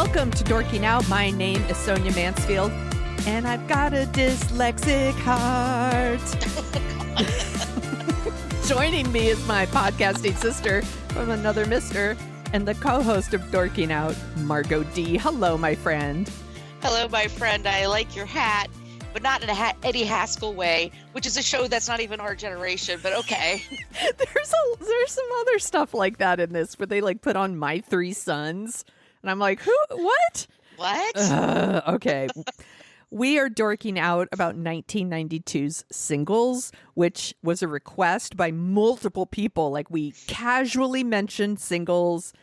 Welcome to Dorking Out. My name is Sonia Mansfield, and I've got a dyslexic heart. Joining me is my podcasting sister from another mister and the co-host of Dorking Out, Margo D. Hello, my friend. Hello, my friend. I like your hat, but not in a Eddie Haskell way, which is a show that's not even our generation, but okay. There's some other stuff like that in this where they like put on My Three Sons. And I'm like, who? What? What? Okay. We are dorking out about 1992's Singles, which was a request by multiple people. Like, we casually mentioned Singles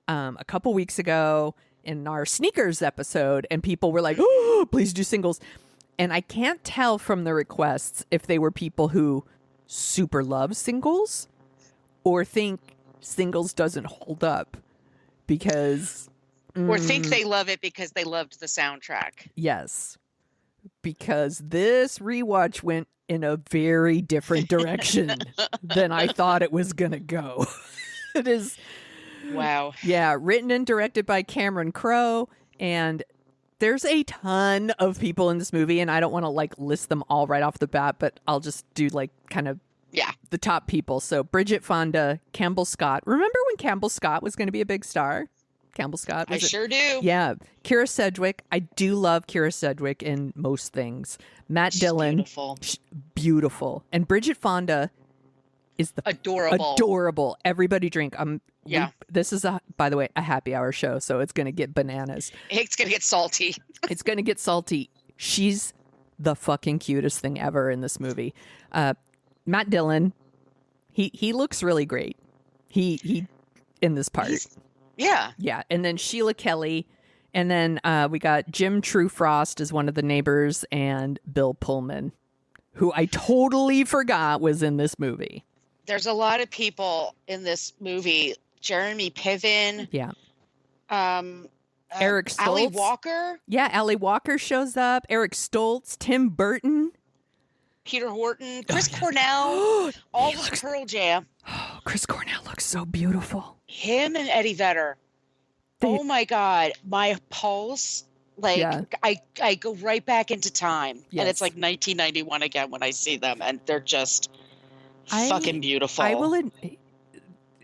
a couple weeks ago in our Sneakers episode, and people were like, oh, please do Singles. And I can't tell from the requests if they were people who super love Singles or think Singles doesn't hold up because... Or think they love it because they loved the soundtrack. Yes. Because this rewatch went in a very different direction than I thought it was going to go. It is. Wow. Yeah. Written and directed by Cameron Crowe. And there's a ton of people in this movie. And I don't want to like list them all right off the bat, but I'll just do like kind of the top people. So Bridget Fonda, Campbell Scott. Remember when Campbell Scott was going to be a big star? Campbell Scott. Sure do. Yeah. Kira Sedgwick. I do love Kira Sedgwick in most things. Matt Dillon. Beautiful. Beautiful. And Bridget Fonda is adorable. Everybody drink. This is, by the way, a happy hour show, so it's going to get bananas. It's going to get salty. It's going to get salty. She's the fucking cutest thing ever in this movie. Matt Dillon, he looks really great. He in this part. Yeah. And then Sheila Kelly. And then we got Jim Trufrost as one of the neighbors and Bill Pullman, who I totally forgot was in this movie. There's a lot of people in this movie. Jeremy Piven. Yeah. Eric Stoltz. Ali Walker. Yeah, Ali Walker shows up. Eric Stoltz. Tim Burton. Peter Horton. Chris Cornell. All of Pearl Jam. Oh, Chris Cornell looks so beautiful. Him and Eddie Vedder. Oh my God. My pulse. I go right back into time. Yes. And it's like 1991 again when I see them. And they're just fucking beautiful. I will,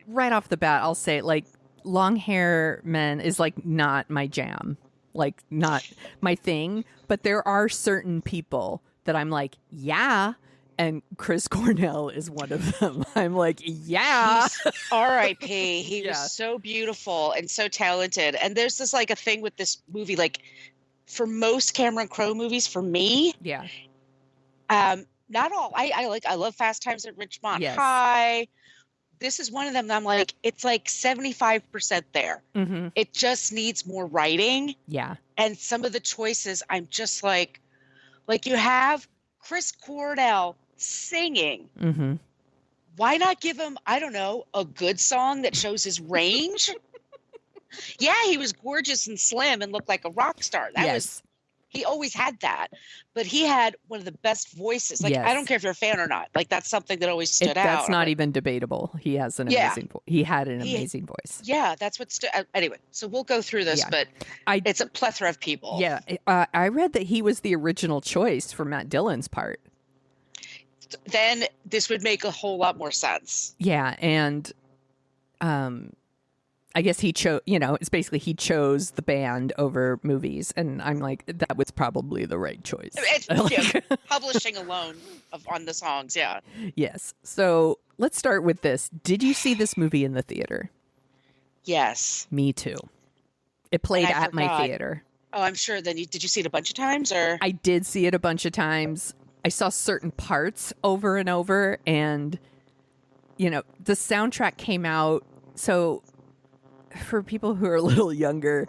right off the bat, I'll say like long hair men is like not my jam. Like not my thing. But there are certain people that I'm like, yeah. And Chris Cornell is one of them. I'm like, yeah. R.I.P. He was so beautiful and so talented. And there's this like a thing with this movie, like for most Cameron Crowe movies, for me. Yeah. Not all. I love Fast Times at Ridgemont High. This is one of them that I'm like, it's like 75% there. Mm-hmm. It just needs more writing. Yeah. And some of the choices, I'm just like you have Chris Cornell singing. Mm-hmm. Why not give him, I don't know, a good song that shows his range? Yeah, he was gorgeous and slim and looked like a rock star. He always had that. But he had one of the best voices. Like, I don't care if you're a fan or not. Like, that's something that always stood out. That's not even debatable. He has an amazing voice. He had an amazing voice. Yeah, that's what stood out. Anyway, so we'll go through this, but it's a plethora of people. Yeah, I read that he was the original choice for Matt Dillon's part. Then this would make a whole lot more sense. Yeah, and I guess he chose, it's basically he chose the band over movies. And I'm like, that was probably the right choice. Publishing alone on the songs, yeah. Yes. So let's start with this. Did you see this movie in the theater? Yes. Me too. It played at my theater. Oh, I'm sure. Then did you see it a bunch of times? Or I did see it a bunch of times. I saw certain parts over and over. And, the soundtrack came out. So for people who are a little younger,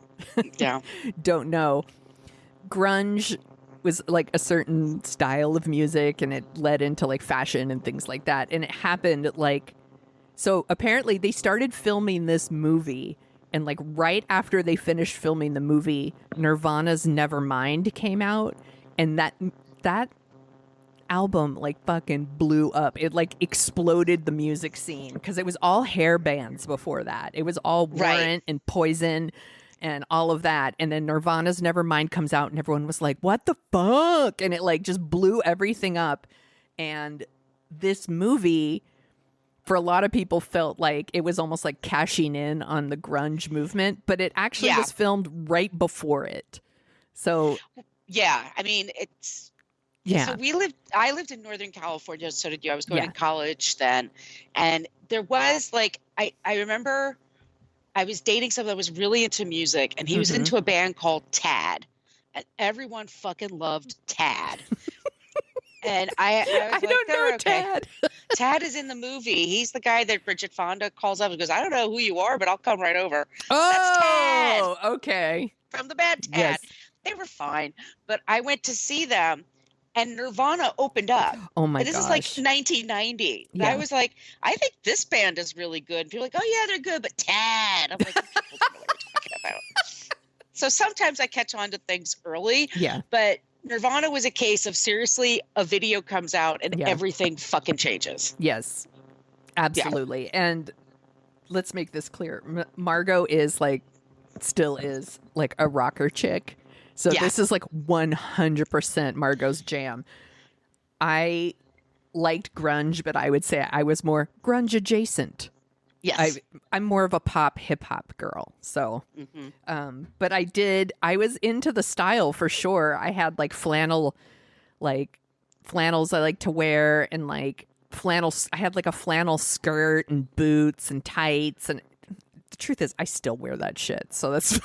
don't know, grunge was like a certain style of music and it led into like fashion and things like that. And it happened so apparently they started filming this movie and like right after they finished filming the movie, Nirvana's Nevermind came out and that album like fucking blew up. It like exploded the music scene because it was all hair bands before that. It was all Warrant and Poison. and all of that. And then Nirvana's Nevermind comes out and everyone was like, what the fuck? And it like just blew everything up. And this movie, for a lot of people, felt like it was almost like cashing in on the grunge movement, but it actually was filmed right before it. So yeah, I mean, it's so I lived in Northern California, so did you. I was going to college then, and there was like I remember I was dating someone that was really into music, and he was into a band called Tad, and everyone fucking loved Tad. And I was like, don't know okay. Tad. Tad is in the movie. He's the guy that Bridget Fonda calls up and goes, I don't know who you are, but I'll come right over. That's Tad. Oh, okay. From the band Tad. Yes. They were fine. But I went to see them, and Nirvana opened up. Oh, my god! This is like 1990. Yeah. I was like, I think this band is really good. And people are like, oh, yeah, they're good, but Tad. I'm like, people don't know what you're talking about. So sometimes I catch on to things early. Yeah. But Nirvana was a case of seriously, a video comes out and everything fucking changes. Yes, absolutely. Yeah. And let's make this clear. Margo is like, still is like a rocker chick. So this is like 100% Margo's jam. I liked grunge, but I would say I was more grunge adjacent. Yes. I'm more of a pop hip hop girl. So, but I was into the style for sure. I had like flannels I like to wear, and like flannels. I had like a flannel skirt and boots and tights. And the truth is, I still wear that shit. So that's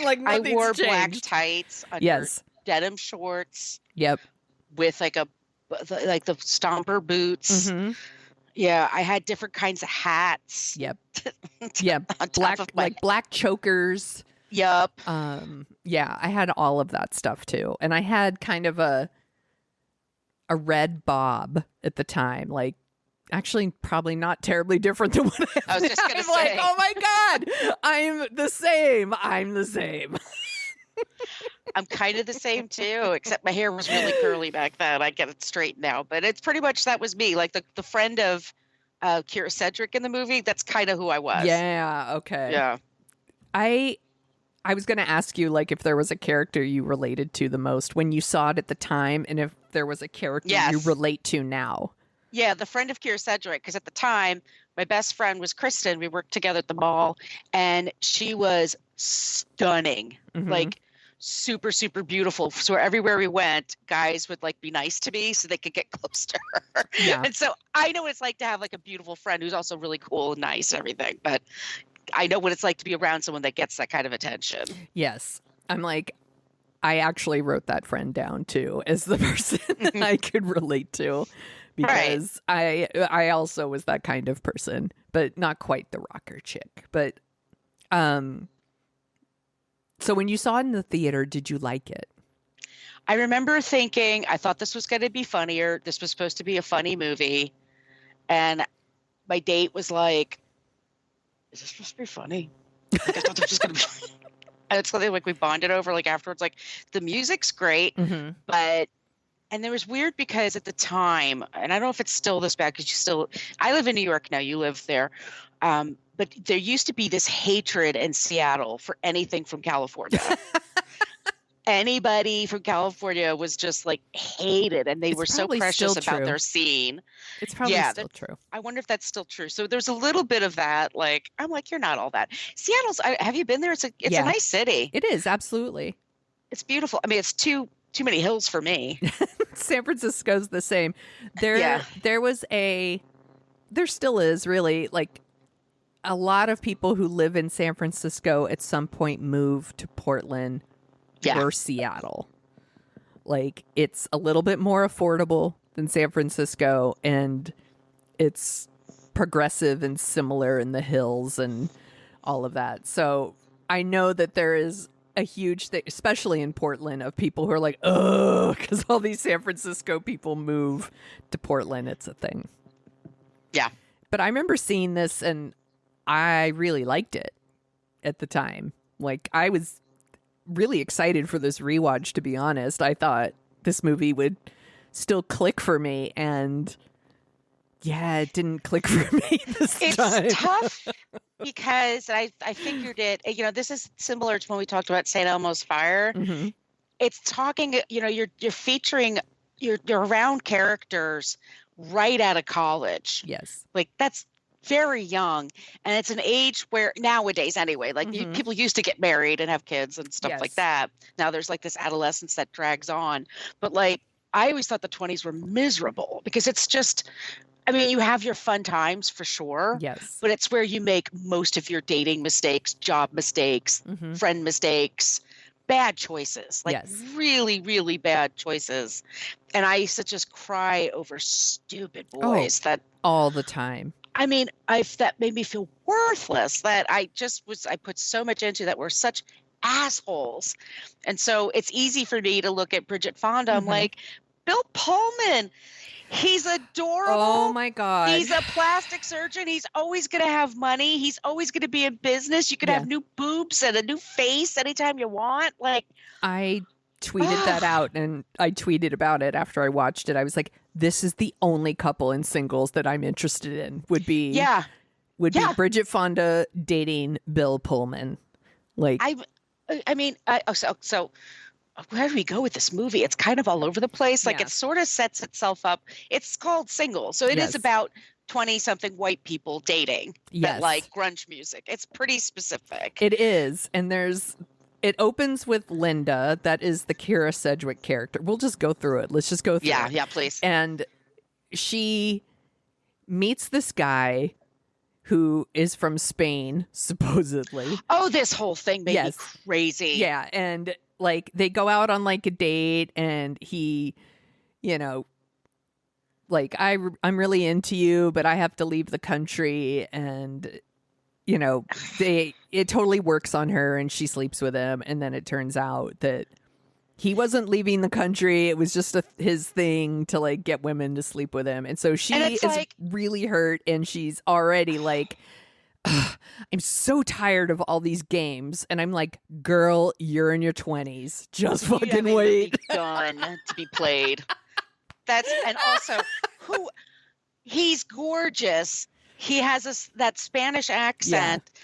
like I wore changed. Black tights under denim shorts. Yep. With like the stomper boots. Mm-hmm. Yeah, I had different kinds of hats. Yep. Yep. Black chokers. Yep. Yeah, I had all of that stuff too. And I had kind of a red bob at the time. Like, actually probably not terribly different than what I have. I was just going to say. Like, oh my God, I'm the same. I'm kind of the same too, except my hair was really curly back then. I get it straight now, but it's pretty much that was me. Like the friend of Kira Sedgwick in the movie. That's kind of who I was. Yeah. Okay. Yeah. I was going to ask you like if there was a character you related to the most when you saw it at the time, and if there was a character you relate to now. Yeah, the friend of Kira Sedgwick, because at the time my best friend was Kristen. We worked together at the mall, and she was stunning. Like super, super beautiful. So everywhere we went, guys would like be nice to me so they could get close to her. Yeah. And so I know what it's like to have like a beautiful friend who's also really cool and nice and everything. But I know what it's like to be around someone that gets that kind of attention. Yes. I'm like, I actually wrote that friend down too as the person I could relate to, because I also was that kind of person, but not quite the rocker chick. But so when you saw it in the theater, did you like it? I remember thinking, I thought this was going to be funnier. This was supposed to be a funny movie. And my date was like, is this supposed to be funny? Like, I thought this was going to be funny. And it's something like we bonded over like afterwards. Like the music's great, but, and there was weird because at the time, and I don't know if it's still this bad because I live in New York now, you live there. But there used to be this hatred in Seattle for anything from California. Anybody from California was just like hated, and they were so precious about their scene. It's probably still true. I wonder if that's still true. So there's a little bit of that. Like, I'm like, you're not all that. Seattle's. Have you been there? It's a nice city. It is, absolutely. It's beautiful. I mean, it's too many hills for me. San Francisco's the same. There still is really like. A lot of people who live in San Francisco at some point move to Portland or Seattle. Like, it's a little bit more affordable than San Francisco, and it's progressive and similar in the hills and all of that. So I know that there is a huge thing, especially in Portland, of people who are like, oh, because all these San Francisco people move to Portland. It's a thing. Yeah. But I remember seeing this, and I really liked it at the time. Like, I was really excited for this rewatch, to be honest. I thought this movie would still click for me, and Yeah, it didn't click for me this It's time. tough because I figured it, this is similar to when we talked about St. Elmo's Fire. Mhm. It's talking, you're featuring, you're around characters right out of college. Yes. Like that's very young. And it's an age where nowadays anyway, like people used to get married and have kids and stuff like Yes. that. Now there's like this adolescence that drags on. But like, I always thought the 20s were miserable because it's just, I mean, you have your fun times for sure. Yes. But it's where you make most of your dating mistakes, job mistakes, friend mistakes, bad choices, like really, really bad choices. And I used to just cry over stupid boys that all the time. I mean, that made me feel worthless, that I put so much into that were such assholes. And so it's easy for me to look at Bridget Fonda. I'm like, Bill Pullman, he's adorable. Oh my God. He's a plastic surgeon. He's always going to have money. He's always going to be in business. You could have new boobs and a new face anytime you want. Like, I tweeted that out, and I tweeted about it after I watched it. I was like, this is the only couple in singles that I'm interested in would be Bridget Fonda dating Bill Pullman. Like, I mean, so where do we go with this movie? It's kind of all over the place. Like it sort of sets itself up. It's called Single. So it is about 20-something white people dating that like grunge music. It's pretty specific. It is. And it opens with Linda. That is the Kira Sedgwick character. We'll just go through it. Let's just go through it. Yeah, please. And she meets this guy who is from Spain, supposedly. Oh, this whole thing made me crazy. Yeah, and like they go out on like a date, and he, like I'm really into you, but I have to leave the country, and it totally works on her, and she sleeps with him, and then it turns out that he wasn't leaving the country. It was just his thing to like get women to sleep with him. And so she is like, really hurt, and she's already like, I'm so tired of all these games. And I'm like, girl, you're in your 20s. Just fucking wait. Done to be played. And also he's gorgeous. He has that Spanish accent. Yeah.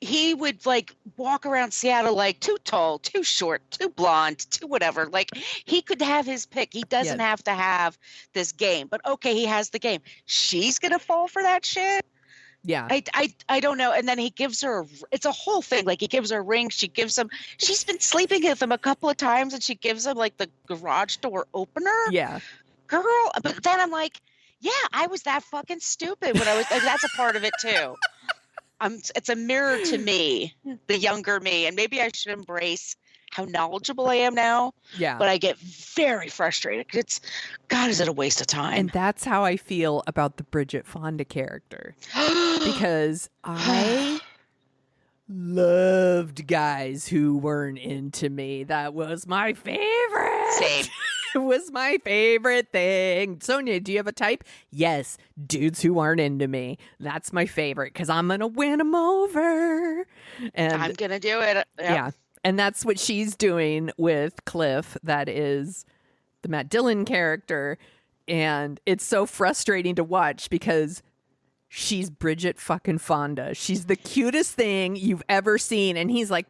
He would like walk around Seattle like too tall, too short, too blonde, too whatever. Like he could have his pick. He doesn't have to have this game. But okay, he has the game. She's gonna fall for that shit. Yeah. I don't know. And then he gives her it's a whole thing. Like he gives her a ring. She's been sleeping with him a couple of times, and she gives him like the garage door opener. Yeah. Girl. But then I'm like, yeah, I was that fucking stupid when I was that's a part of it too. It's a mirror to me, the younger me, and maybe I should embrace how knowledgeable I am now. Yeah. But I get very frustrated because God, is it a waste of time? And that's how I feel about the Bridget Fonda character. Because I loved guys who weren't into me. That was my favorite. Same. It was my favorite thing. Sonia, do you have a type? Yes. Dudes who aren't into me. That's my favorite because I'm going to win them over. And I'm going to do it. Yep. Yeah. And that's what she's doing with Cliff. That is the Matt Dillon character. And it's so frustrating to watch because she's Bridget fucking Fonda. She's the cutest thing you've ever seen. And he's like,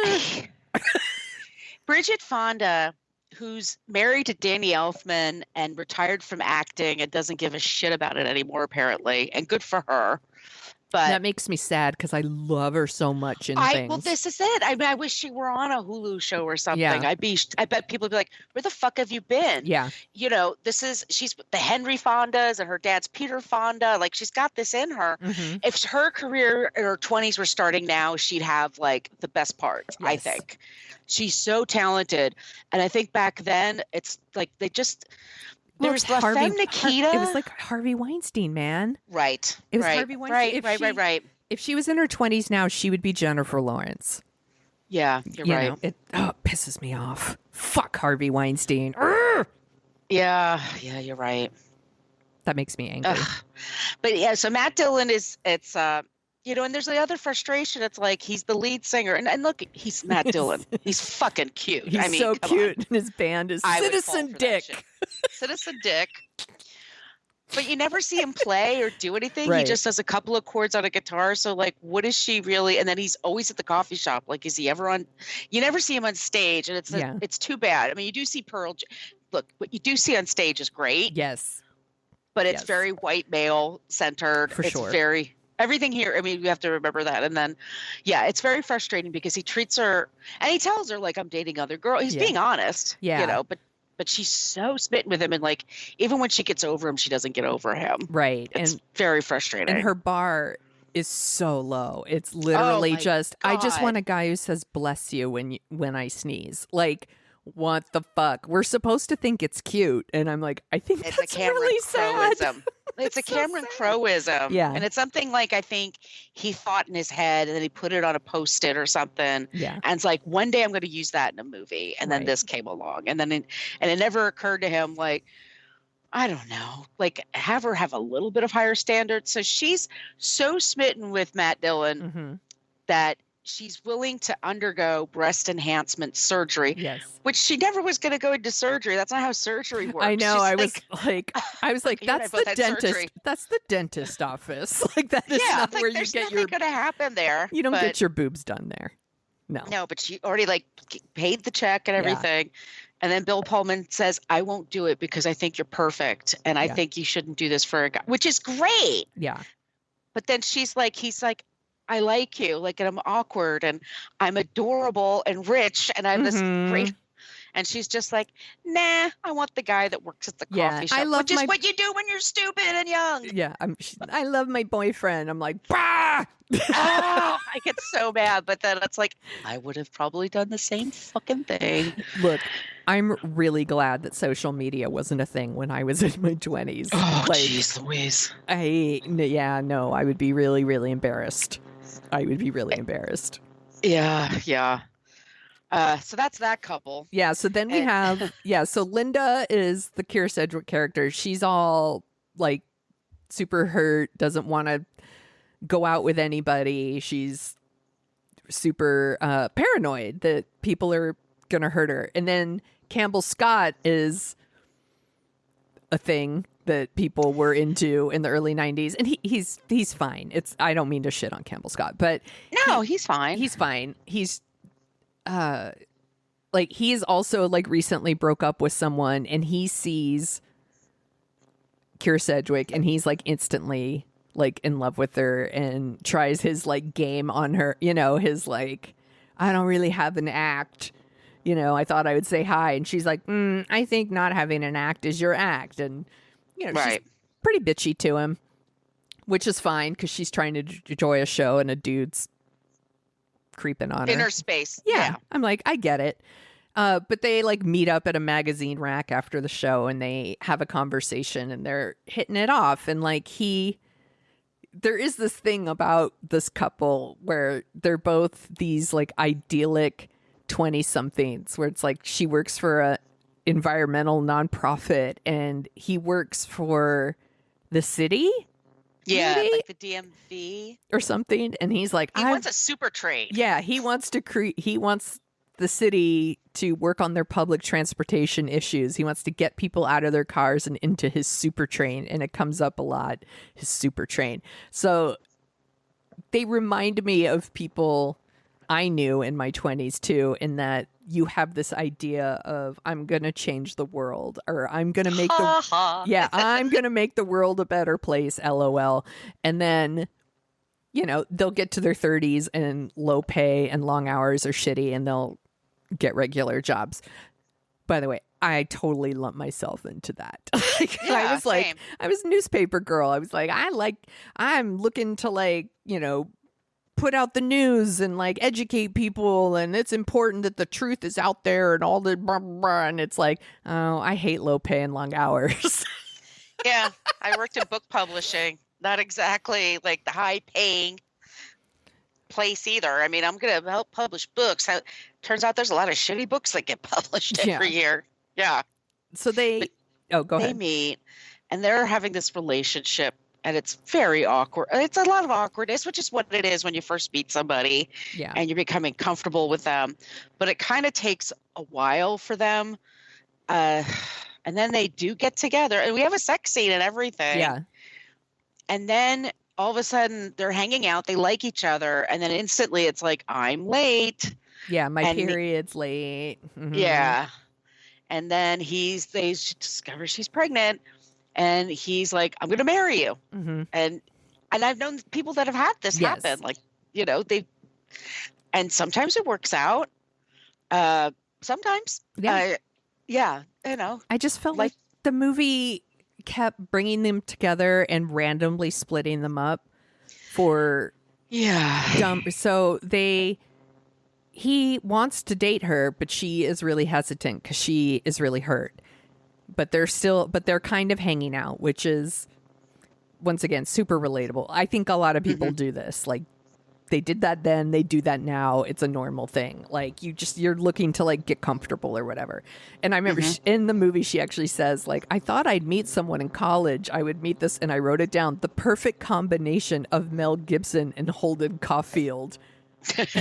meh. Bridget Fonda, who's married to Danny Elfman and retired from acting and doesn't give a shit about it anymore, apparently. And good for her. But that makes me sad because I love her so much in things. Well, this is it. I mean, I wish she were on a Hulu show or something. Yeah. I bet people would be like, where the fuck have you been? Yeah. She's the Henry Fondas and her dad's Peter Fonda. Like, she's got this in her. Mm-hmm. If her career in her 20s were starting now, she'd have like the best parts, yes. I think. She's so talented. And I think back then it's like they just... There was La Femme Nikita. It was like Harvey Weinstein, man. Right. It was Harvey Weinstein. Right. If she was in her 20s now, she would be Jennifer Lawrence. Yeah, you're right. It pisses me off. Fuck Harvey Weinstein. Urgh! Yeah, you're right. That makes me angry. But yeah, so Matt Dillon and there's the other frustration. It's like he's the lead singer, and look, he's Matt Dillon. He's fucking cute. He's so cute, and his band is Citizen Dick. Citizen Dick. But you never see him play or do anything. Right. He just does a couple of chords on a guitar. So like, what is she really? And then he's always at the coffee shop. Like, is he ever on? You never see him on stage, and it's too bad. I mean, you do see Look, what you do see on stage is great. Yes. But it's very white male centered. For sure. Very everything here. I mean, you have to remember that. And then, yeah, it's very frustrating because he treats her and he tells her like, I'm dating other girls. He's being honest. Yeah. You know, but she's so smitten with him, and like even when she gets over him, she doesn't get over him. Right. It's very frustrating. And her bar is so low. It's literally just God. I just want a guy who says bless you when I sneeze. Like, what the fuck? We're supposed to think it's cute, and I'm like, I think it's that's a Cameron really sad. Croweism. It's a Cameron Croweism. Yeah. And it's something like I think he thought in his head, and then he put it on a Post-it or something. Yeah. And it's like, one day I'm going to use that in a movie. And then this came along. And then it never occurred to him, like, I don't know, like have her have a little bit of higher standards. So she's so smitten with Matt Dillon that she's willing to undergo breast enhancement surgery. Yes. Which she never was going to go into surgery. That's not how surgery works. I know. I was like, that's the dentist. Surgery. That's the dentist office. Like that is not where you get your. Going to happen there. You don't get your boobs done there. No, but she already like paid the check and everything. And then Bill Pullman says, I won't do it because I think you're perfect. And I think you shouldn't do this for a guy, which is great. Yeah. But then he's like, I like you. Like, and I'm awkward and I'm adorable and rich. And I'm this great. And she's just like, nah, I want the guy that works at the coffee shop, which is what you do when you're stupid and young. Yeah. I love my boyfriend. I'm like, bah! I get so mad. But then it's like, I would have probably done the same fucking thing. Look, I'm really glad that social media wasn't a thing when I was in my 20s. Oh, jeez Louise. I would be really, really embarrassed. I would be really embarrassed. Yeah. So that's that couple. Yeah. So then we have, so Linda is the Keira Sedgwick character. She's all like super hurt, doesn't want to go out with anybody. She's super paranoid that people are going to hurt her. And then Campbell Scott is a thing that people were into in the early 90s, and he's fine. I don't mean to shit on Campbell Scott, but no, he's fine. He's fine. He's like he's also like recently broke up with someone, and he sees Keira Sedgwick, and he's like instantly like in love with her and tries his like game on her. You know, his like, I don't really have an act. You know, I thought I would say hi, and she's like, I think not having an act is your act, and you know, she's pretty bitchy to him, which is fine because she's trying to enjoy a show and a dude's creeping on her. In her space. Yeah. I'm like, I get it. But they like meet up at a magazine rack after the show, and they have a conversation, and they're hitting it off. And like there is this thing about this couple where they're both these like idyllic 20-somethings where it's like she works for a environmental nonprofit and he works for the city. Yeah, maybe? like the DMV or something. And he's like, he wants a super train. Yeah, he wants the city to work on their public transportation issues. He wants to get people out of their cars and into his super train. And it comes up a lot, his super train. So they remind me of people I knew in my 20s too, in that you have this idea of I'm going to change the world, or I'm going to make I'm going to make the world a better place, LOL. And then, you know, they'll get to their 30s and low pay and long hours are shitty, and they'll get regular jobs. By the way, I totally lumped myself into that. I was like, same. I was a newspaper girl. I was like, I'm looking to like, you know, put out the news and like educate people, and it's important that the truth is out there and all the blah, blah, blah. And it's like, oh, I hate low pay and long hours. Yeah, I worked in book publishing. Not exactly like the high paying place either. I mean, I'm going to help publish books. Turns out there's a lot of shitty books that get published every year. Yeah. So go ahead. They meet and they're having this relationship. And it's very awkward. It's a lot of awkwardness, which is what it is when you first meet somebody and you're becoming comfortable with them. But it kind of takes a while for them. And then they do get together, and we have a sex scene and everything. Yeah. And then all of a sudden they're hanging out. They like each other. And then instantly it's like, I'm late. Yeah. My period's late. Mm-hmm. Yeah. And then they discover she's pregnant, and he's like, I'm going to marry you. Mm-hmm. And I've known people that have had this happen. Like, and sometimes it works out. Sometimes. Yeah. I just felt like the movie kept bringing them together and randomly splitting them up for so he wants to date her, but she is really hesitant because she is really hurt. But they're kind of hanging out, which is, once again, super relatable. I think a lot of people do this. Like, they did that then, they do that now. It's a normal thing. Like, you're looking to like get comfortable or whatever. And I remember in the movie, she actually says, like, I thought I'd meet someone in college. I would meet this, and I wrote it down, the perfect combination of Mel Gibson and Holden Caulfield.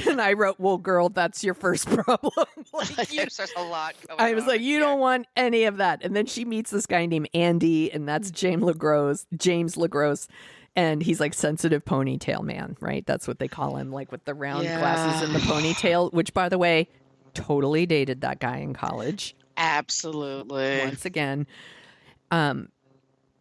And I wrote, well, girl, that's your first problem. Like, there's a lot going I was like, you don't want any of that. And then she meets this guy named Andy, and that's James LaGrosse. And he's like sensitive ponytail man, right? That's what they call him, like with the round glasses and the ponytail, which, by the way, totally dated that guy in college. Absolutely. Once again. But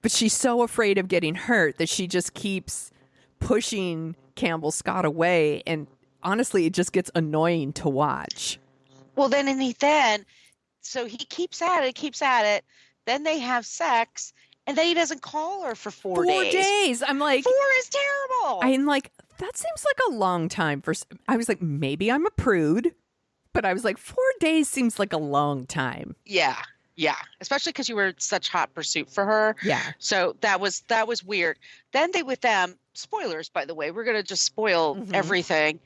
she's so afraid of getting hurt that she just keeps pushing Campbell Scott away. And honestly, it just gets annoying to watch. Well, so he keeps at it. Then they have sex. And then he doesn't call her for 4 days. 4 days. I'm like, 4 is terrible. I'm like, that seems like a long time I was like, maybe I'm a prude, but I was like, 4 days seems like a long time. Yeah. Yeah. Especially because you were such hot pursuit for her. Yeah. So that was weird. Then spoilers, by the way, we're going to just spoil everything.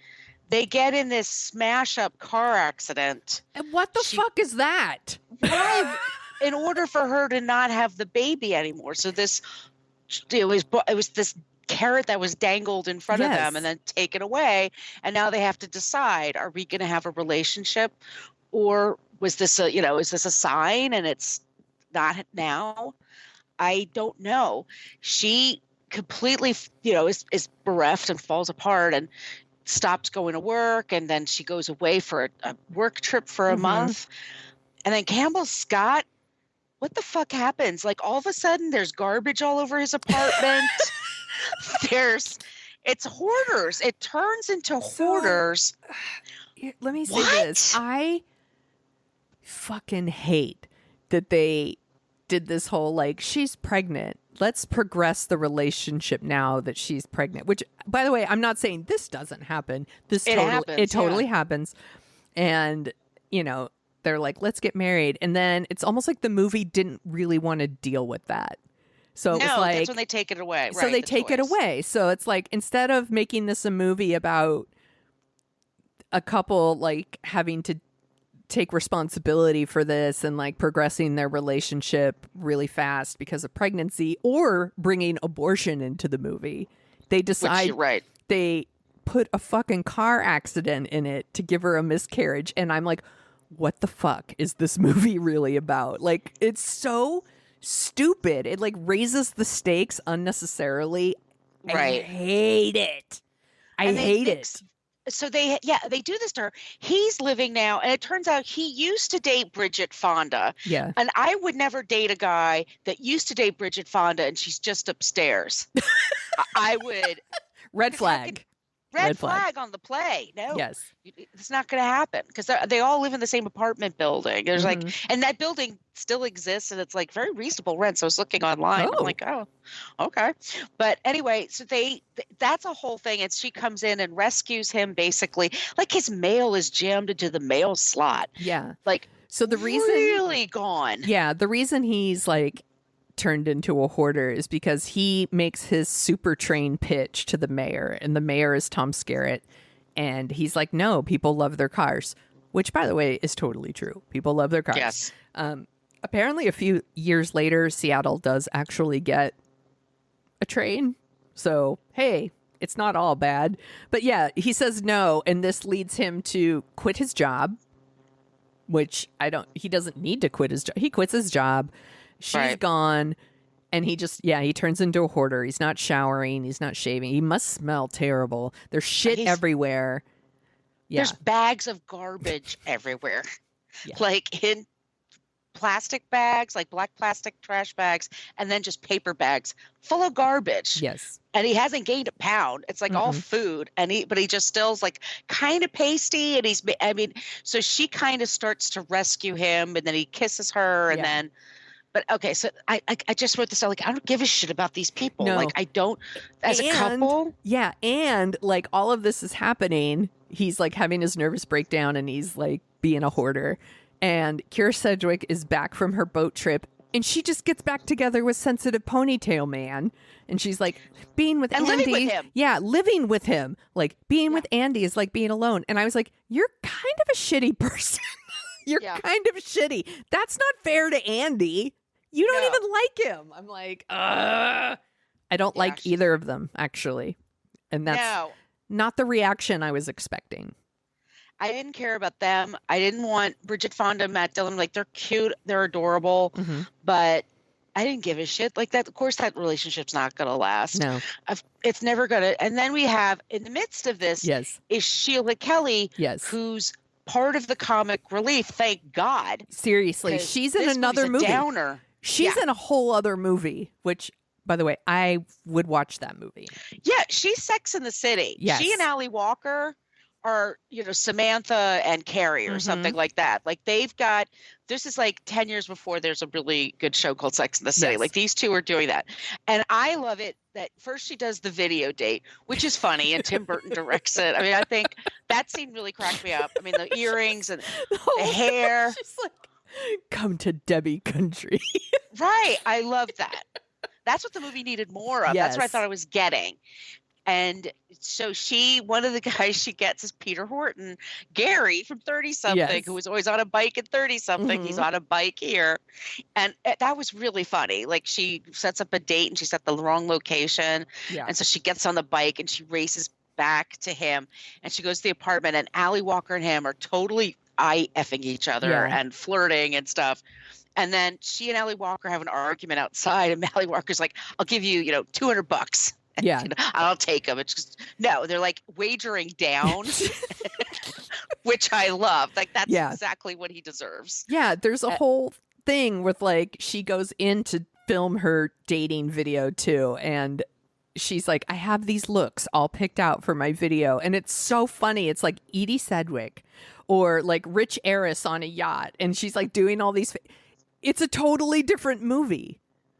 They get in this smash up car accident. And what the fuck is that? Why? In order for her to not have the baby anymore. So it was this carrot that was dangled in front of them and then taken away. And now they have to decide, are we going to have a relationship, or was this is this a sign and it's not now? I don't know. She completely, is bereft and falls apart and stops going to work. And then she goes away for a work trip for a month. And then Campbell Scott, what the fuck happens? Like, all of a sudden there's garbage all over his apartment. It's hoarders. It turns into hoarders. Let me say this. I fucking hate that they did this whole, like, she's pregnant. Let's progress the relationship now that she's pregnant. Which, by the way, I'm not saying this doesn't happen. It totally happens. And, they're like, let's get married. And then it's almost like the movie didn't really want to deal with that. So it was like, that's when they take it away. So they take it away. So it's like, instead of making this a movie about a couple like having to take responsibility for this and like progressing their relationship really fast because of pregnancy, or bringing abortion into the movie, they decide they put a fucking car accident in it to give her a miscarriage. And I'm like, what the fuck is this movie really about? Like, it's so stupid. It like raises the stakes unnecessarily. Right. I hate it. I hate it. So they do this to her. He's living now, and it turns out he used to date Bridget Fonda. Yeah. And I would never date a guy that used to date Bridget Fonda and she's just upstairs. I would. Red flag. Red flag on the play. No. Yes. It's not going to happen because they all live in the same apartment building. There's and that building still exists, and it's like very reasonable rent. So I was looking online. I'm like, oh, okay. But anyway, so that's a whole thing. And she comes in and rescues him, basically. Like, his mail is jammed into the mail slot. Yeah. Like, so the reason really gone. Yeah. The reason he's like turned into a hoarder is because he makes his super train pitch to the mayor, and the mayor is Tom Skerritt, and he's like, no, people love their cars, which, by the way, is totally true. People love their cars. Yes. Apparently a few years later, Seattle does actually get a train, so hey, it's not all bad. But yeah, he says no, and this leads him to quit his job which he doesn't need to quit his job. He quits his job. She's gone. And he just, he turns into a hoarder. He's not showering. He's not shaving. He must smell terrible. There's shit everywhere. Yeah. There's bags of garbage everywhere. Yeah. Like in plastic bags, like black plastic trash bags, and then just paper bags full of garbage. Yes. And he hasn't gained a pound. It's like all food. But he just still's like kind of pasty. And so she kind of starts to rescue him, and then he kisses her, and then. But okay, so I just wrote this out. Like, I don't give a shit about these people. No. Like, I don't, as a couple. Yeah, and like all of this is happening. He's like having his nervous breakdown, and he's like being a hoarder. And Keira Sedgwick is back from her boat trip, and she just gets back together with Sensitive Ponytail Man. And she's like, being with Andy. Living with him. Yeah, living with him. Like, being with Andy is like being alone. And I was like, you're kind of a shitty person. You're kind of shitty. That's not fair to Andy. You don't even like him. I'm like, I don't like either of them, actually. And that's not the reaction I was expecting. I didn't care about them. I didn't want Bridget Fonda, Matt Dillon. Like, they're cute. They're adorable. Mm-hmm. But I didn't give a shit. Like, that. Of course, that relationship's not going to last. No. It's never going to. And then we have, in the midst of this, is Sheila Kelly, who's part of the comic relief. Thank God. Seriously. She's in another movie. Downer. She's in a whole other movie, which, by the way, I would watch that movie. Yeah, she's Sex in the City. Yes. She and Ali Walker are, Samantha and Carrie or something like that. Like, they've got, this is like 10 years before there's a really good show called Sex in the City. Yes. Like, these two are doing that. And I love it that first she does the video date, which is funny, and Tim Burton directs it. I mean, I think that scene really cracked me up. I mean, the earrings and the hair. She's like, come to Debbie Country. Right. I love that. That's what the movie needed more of. Yes. That's what I thought I was getting. And so one of the guys she gets is Peter Horton, Gary from 30-something, who was always on a bike at 30-something. He's on a bike here. And that was really funny. Like, she sets up a date and she's at the wrong location. Yeah. And so she gets on the bike and she races back to him. And she goes to the apartment, and Ali Walker and him are totally eye-effing each other and flirting and stuff. And then she and Ali Walker have an argument outside, and Ali Walker's like, I'll give you, $200. Yeah. I'll take them. It's just, no, they're like wagering down, which I love. Like, that's exactly what he deserves. Yeah. There's a whole thing with, like, she goes in to film her dating video too. And she's like, I have these looks all picked out for my video. And it's so funny. It's like Edie Sedgwick or like rich heiress on a yacht. And she's like doing all these. It's a totally different movie.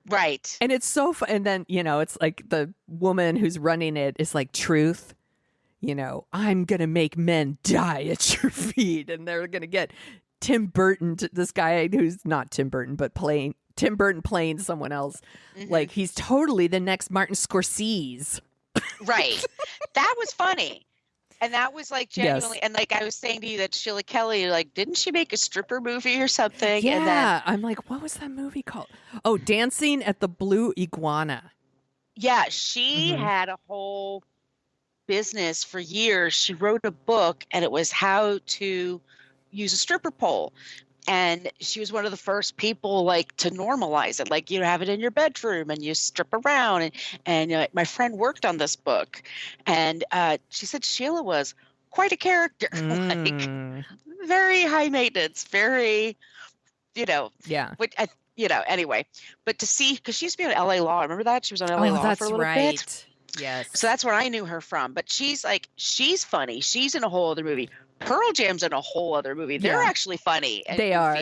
Right. And it's so fun. And then, it's like the woman who's running it is like, truth, I'm going to make men die at your feet. And they're going to get Tim Burton, this guy who's not Tim Burton, but Tim Burton playing someone else. Mm-hmm. Like, he's totally the next Martin Scorsese. Right. That was funny. And that was like genuinely, and like I was saying to you that Sheila Kelly, like, didn't she make a stripper movie or something? Yeah. And then, I'm like, what was that movie called? Oh, Dancing at the Blue Iguana. Yeah. She had a whole business for years. She wrote a book, and it was how to use a stripper pole. And she was one of the first people, like, to normalize it. Like, you have it in your bedroom and you strip around. And my friend worked on this book. And she said Sheila was quite a character. Like, very high maintenance, very, Yeah. Which, anyway. But to see, because she used to be on LA Law. Remember that? She was on LA Law for a little bit. Yes. So that's where I knew her from. But she's funny. She's in a whole other movie. Pearl Jam's in a whole other movie. They're actually funny. And they are.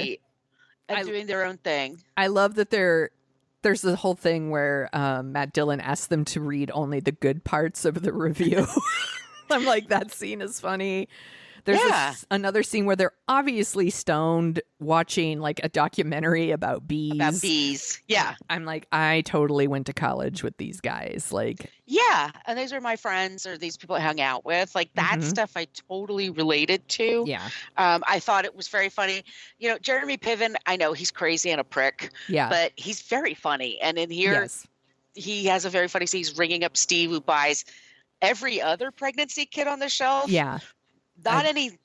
And doing their own thing. I love that there's the whole thing where Matt Dillon asked them to read only the good parts of the review. I'm like, that scene is funny. There's another scene where they're obviously stoned watching like a documentary about bees. Yeah. I'm like, I totally went to college with these guys. Like, yeah. And these are my friends or these people I hung out with. Like, that stuff I totally related to. Yeah. I thought it was very funny. Jeremy Piven, I know he's crazy and a prick. Yeah. But he's very funny. And in here, he has a very funny scene. He's ringing up Steve, who buys every other pregnancy kit on the shelf. Yeah. Not any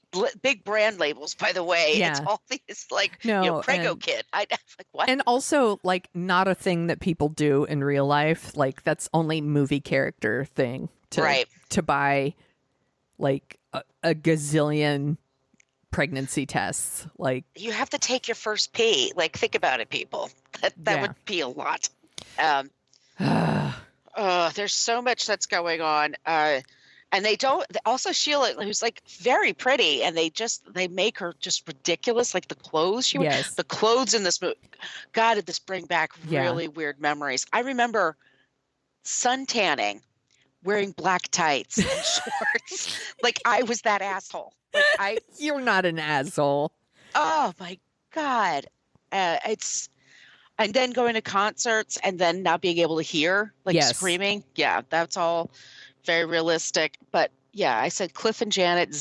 big brand labels, by the way. Yeah. It's all these like, No, Prego kit. I like what? And also, like, not a thing that people do in real life. Like, that's only movie character thing to buy, like, a gazillion pregnancy tests. Like, you have to take your first pee. Like, think about it, people. That would be a lot. There's so much that's going on. And they don't. Also, Sheila, who's like very pretty, and they make her just ridiculous. Like the clothes she wears. The clothes in this movie. God, did this bring back really weird memories? I remember sun tanning, wearing black tights and shorts. Like I was that asshole. Like You're not an asshole. Oh my God, it's. And then going to concerts and then not being able to hear, like screaming. Yeah, that's all very realistic. But yeah, I said Cliff and Janet,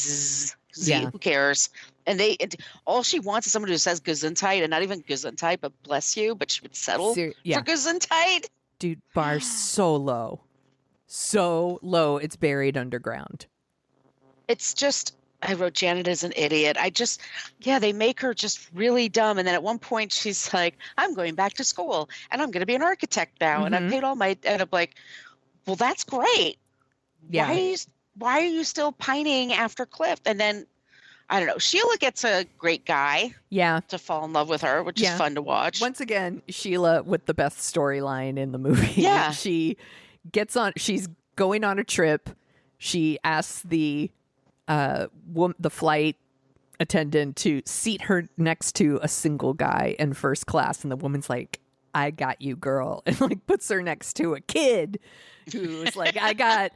who cares? And all she wants is someone who says Gesundheit, and not even Gesundheit, but bless you, but she would settle for Gesundheit. Dude, bar's so low. So low, it's buried underground. It's just, I wrote Janet is an idiot. They make her just really dumb. And then at one point she's like, I'm going back to school and I'm going to be an architect now. And I paid all my, and I'm like, well, that's great. Yeah. Why are you still pining after Cliff? And then, I don't know, Sheila gets a great guy to fall in love with her, which is fun to watch. Once again, Sheila with the best storyline in the movie. Yeah. She's going on a trip. She asks the flight attendant to seat her next to a single guy in first class, and the woman's like, I got you, girl, and like puts her next to a kid who's like, I got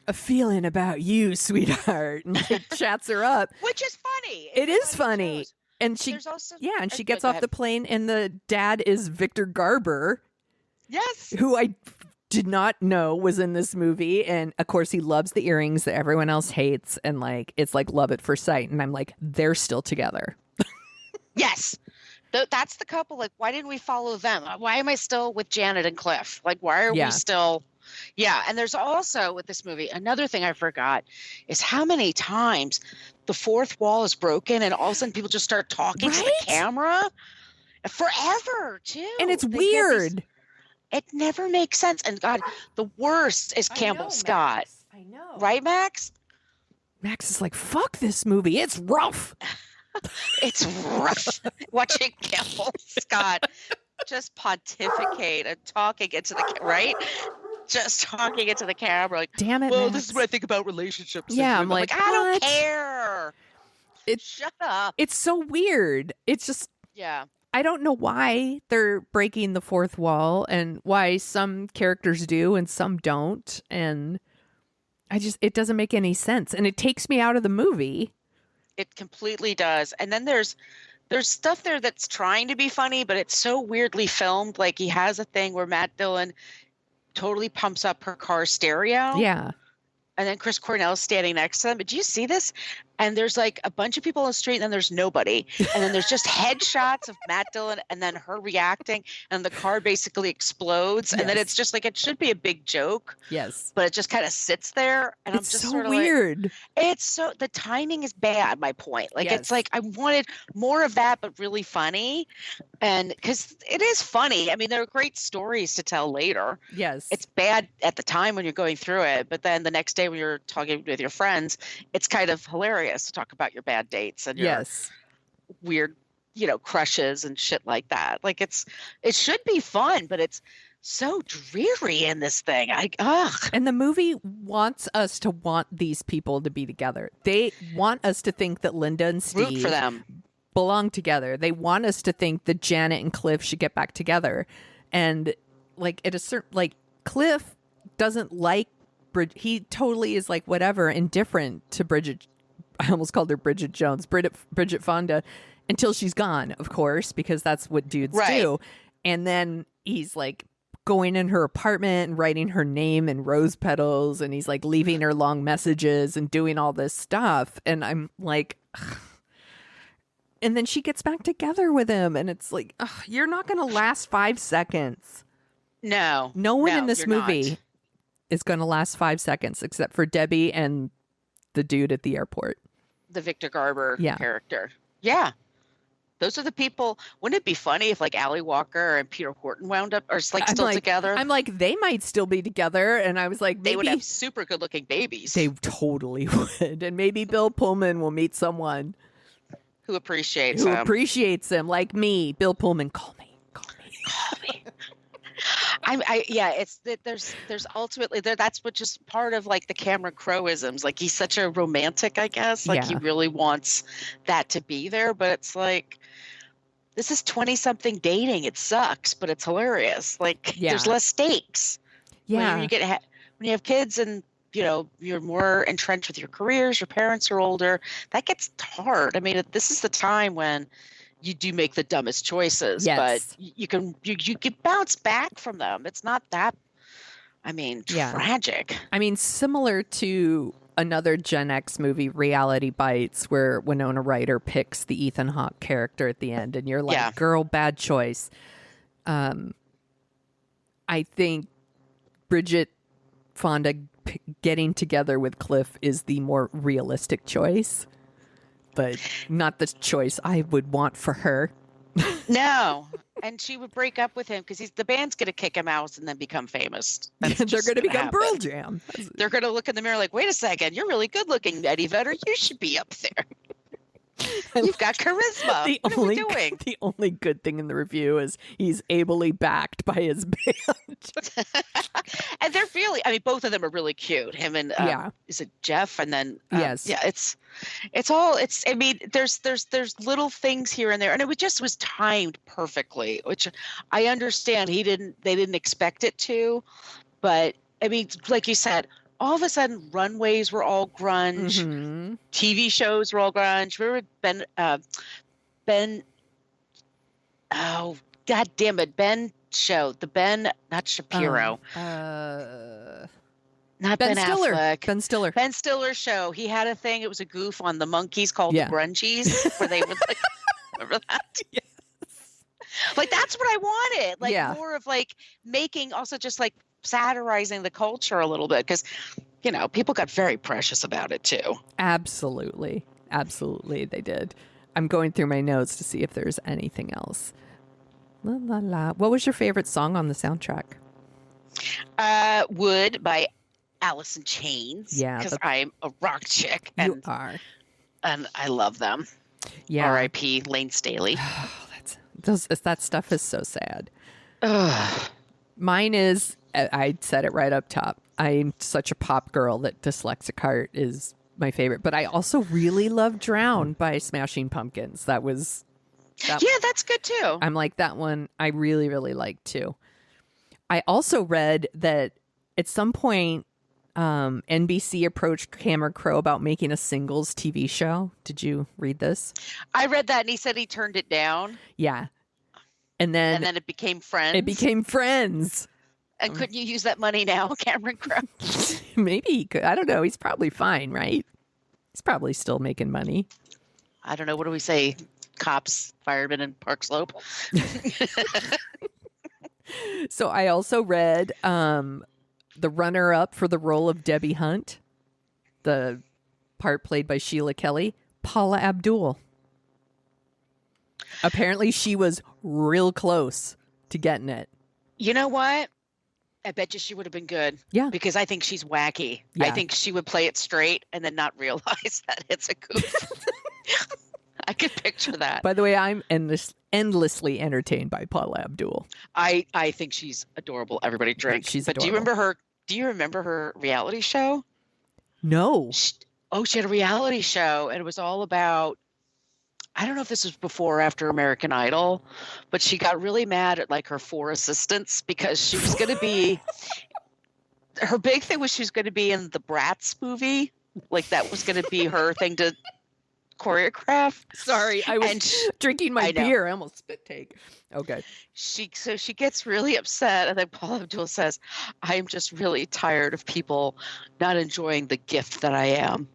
a feeling about you, sweetheart, and like chats her up, which is funny. It is funny. And she she gets off the plane, and the dad is Victor Garber, who I did not know was in this movie. And of course he loves the earrings that everyone else hates, and like it's like love at first sight. And I'm like, they're still together. Yes, that's the couple. Like, why didn't we follow them? Why am I still with Janet and Cliff? Like, why are we still? And there's also with this movie, another thing I forgot is how many times the fourth wall is broken and all of a sudden people just start talking to the camera forever too. And it's weird. It never makes sense. And God, the worst is Campbell Scott. Max. I know. Right, Max? Max is like, fuck this movie. It's rough. It's rough watching Campbell Scott just pontificate and talking into the right. Just talking into the camera, like, damn it. Well, Max. This is what I think about relationships. Yeah, I'm like, I don't care. Shut up. It's so weird. It's just, I don't know why they're breaking the fourth wall and why some characters do and some don't. And it doesn't make any sense. And it takes me out of the movie. It completely does. And then there's stuff there that's trying to be funny, but it's so weirdly filmed. Like he has a thing where Matt Dillon totally pumps up her car stereo. Yeah. And then Chris Cornell's standing next to them. But do you see this? And there's like a bunch of people on the street and then there's nobody. And then there's just headshots of Matt Dillon and then her reacting and the car basically explodes. And then it's just like, it should be a big joke. Yes. But it just kind of sits there. And it's I'm just so sort of weird. Like, the timing is bad, my point. Like, it's like, I wanted more of that, but really funny. And because it is funny. I mean, there are great stories to tell later. Yes. It's bad at the time when you're going through it. But then the next day when you're talking with your friends, it's kind of hilarious to talk about your bad dates and your weird, crushes and shit like that. Like it should be fun, but it's so dreary in this thing. And the movie wants us to want these people to be together. They want us to think that Linda and Steve root for them. Belong together. They want us to think that Janet and Cliff should get back together. And like at a certain, like Cliff doesn't like Bridget. He totally is like whatever, indifferent to Bridget. I almost called her Bridget Jones, Bridget Fonda, until she's gone, of course, because that's what dudes do. And then he's like going in her apartment and writing her name in rose petals, and he's like leaving her long messages and doing all this stuff. And I'm like, ugh. And then she gets back together with him, and it's like, ugh, you're not going to last 5 seconds. No one in this movie is going to last 5 seconds except for Debbie and the dude at the airport. the Victor Garber Yeah. character. Yeah. Those are the people. Wouldn't it be funny if like Ally Walker and Peter Horton wound up, or like still together? I'm like, they might still be together. And I was like, maybe they would have super good looking babies. They totally would. And maybe Bill Pullman will meet someone who appreciates him. Like me. Bill Pullman, call me. It's that there's ultimately there. That's what just part of like the Cameron Crowe-isms. Like he's such a romantic, I guess. Like he really wants that to be there, but it's like, this is 20-something dating. It sucks, but it's hilarious. Like there's less stakes. Yeah. When you have kids and you're more entrenched with your careers, your parents are older, that gets hard. I mean, this is the time when you do make the dumbest choices, but you can bounce back from them. It's not that, tragic. I mean, similar to another Gen X movie, Reality Bites, where Winona Ryder picks the Ethan Hawke character at the end, and you're like, girl, bad choice. I think Bridget Fonda getting together with Cliff is the more realistic choice, but not the choice I would want for her. No. And she would break up with him because the band's going to kick him out and then become famous. They're going to become Pearl Jam. They're going to look in the mirror like, wait a second, you're really good looking, Eddie Vedder. You should be up there. You've got charisma. What are we doing? The only good thing in the review is he's ably backed by his band. And they're really, both of them are really cute. Him and, is it Jeff? And then, yes. Yeah, there's little things here and there. And it just was timed perfectly, which I understand they didn't expect it to. But, like you said, all of a sudden, runways were all grunge. Mm-hmm. TV shows were all grunge. Remember Ben? Oh, God damn it! Ben show not Shapiro. Not Ben Stiller. Affleck. Ben Stiller. Ben Stiller show. He had a thing. It was a goof on the Monkees called the Grungies, where they would like. Remember that? Yes. Like that's what I wanted. Like more of like making also just like satirizing the culture a little bit because people got very precious about it too. Absolutely they did. I'm going through my notes to see if there's anything else. La la la. What was your favorite song on the soundtrack? Wood by Alice in Chains. Yeah, because I'm a rock chick and you are, and I love them. Yeah. R.I.P. Lane Staley. That stuff is so sad. Mine is, I said it right up top, I'm such a pop girl that Dyslexic Heart is my favorite. But I also really love Drown by Smashing Pumpkins. That's good too. I'm like, that one I really, really like too. I also read that at some point NBC approached Cameron Crowe about making a singles TV show. Did you read this? I read that and he said he turned it down. Yeah. And then it became Friends. And couldn't you use that money now, Cameron Crowe? Maybe he could. I don't know. He's probably fine, right? He's probably still making money. I don't know. What do we say? Cops, firemen, and Park Slope. So I also read the runner-up for the role of Debbie Hunt, the part played by Sheila Kelly, Paula Abdul. Apparently she was real close to getting it. You know what? I bet you she would have been good. Yeah. Because I think she's wacky. Yeah. I think she would play it straight and then not realize that it's a goof. I could picture that. By the way, I'm endlessly entertained by Paula Abdul. I think she's adorable. Everybody drink. She's adorable. Do you remember her reality show? No. She had a reality show and it was all about, I don't know if this was before or after American Idol, but she got really mad at like her 4 assistants because she was going to be, her big thing was she was going to be in the Bratz movie. Like that was going to be her thing to choreograph. Sorry, I was drinking my beer. I almost spit take. Okay. She gets really upset, and then Paula Abdul says, "I am just really tired of people not enjoying the gift that I am."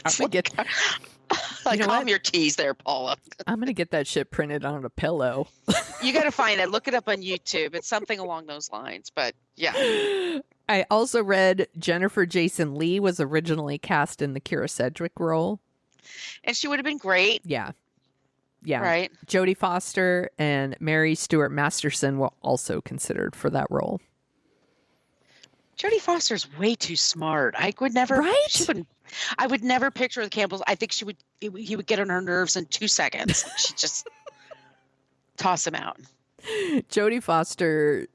I'm gonna get. Calm your tease there, Paula. I'm gonna get that shit printed on a pillow. You got to find it. Look it up on YouTube. It's something along those lines. But yeah. I also read Jennifer Jason Leigh was originally cast in the Kira Sedgwick role. And she would have been great. Yeah. Yeah. Right. Jodie Foster and Mary Stuart Masterson were also considered for that role. Jodie Foster's way too smart. I would never. Right? She wouldn't. I would never picture the Campbells. I think she would. He would get on her nerves in 2 seconds. She'd just toss him out. Jodie Foster,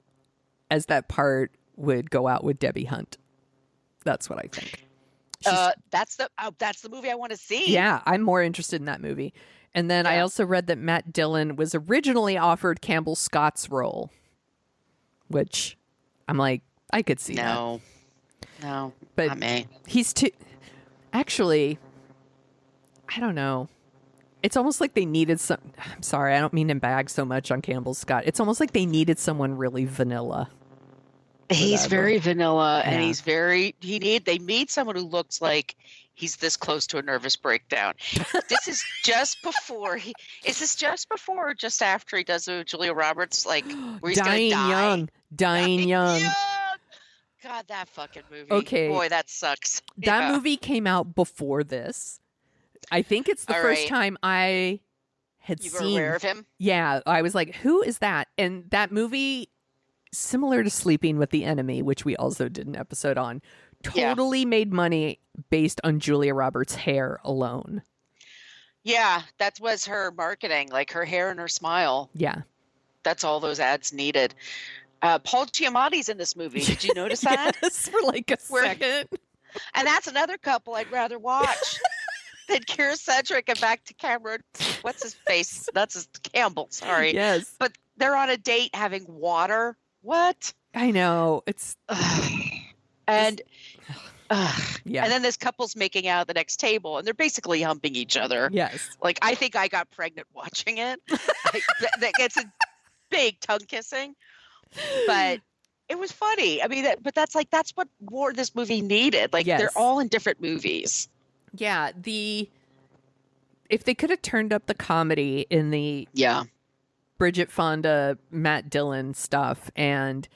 as that part, would go out with Debbie Hunt. That's what I think. That's the movie I want to see. Yeah, I'm more interested in that movie. And then I also read that Matt Dillon was originally offered Campbell Scott's role, which I'm like, I could see that. No, but not me. He's too. Actually, I don't know. It's almost like they needed some. I'm sorry, I don't mean to bag so much on Campbell Scott. It's almost like they needed someone really vanilla. He's very vanilla, Yeah. and he's very. They need someone who looks like he's this close to a nervous breakdown. This is just before he. Is this just before or just after he does it with Julia Roberts? Like where he's Dying gonna die? Dying young. God, that fucking movie. Okay. Boy, that sucks. That movie came out before this. I think it's the first time I had You seen. were aware of him? Yeah, I was like, who is that? And that movie, similar to Sleeping with the Enemy, which we also did an episode on, totally made money based on Julia Roberts' hair alone. Yeah, that was her marketing, like her hair and her smile. Yeah. That's all those ads needed. Paul Giamatti's in this movie. Did you notice that? Yes, for like a second. And that's another couple I'd rather watch than Kira Sedgwick and back to Cameron. What's his face? That's his Campbell. Sorry. Yes. But they're on a date having water. What? I know. It's. And. Yeah. And then this couple's making out at the next table, and they're basically humping each other. Yes. Like, I think I got pregnant watching it. That gets a big tongue kissing. But it was funny. I mean, that's what more this movie needed. Like, they're all in different movies. Yeah. If they could have turned up the comedy in the Bridget Fonda, Matt Dillon stuff, and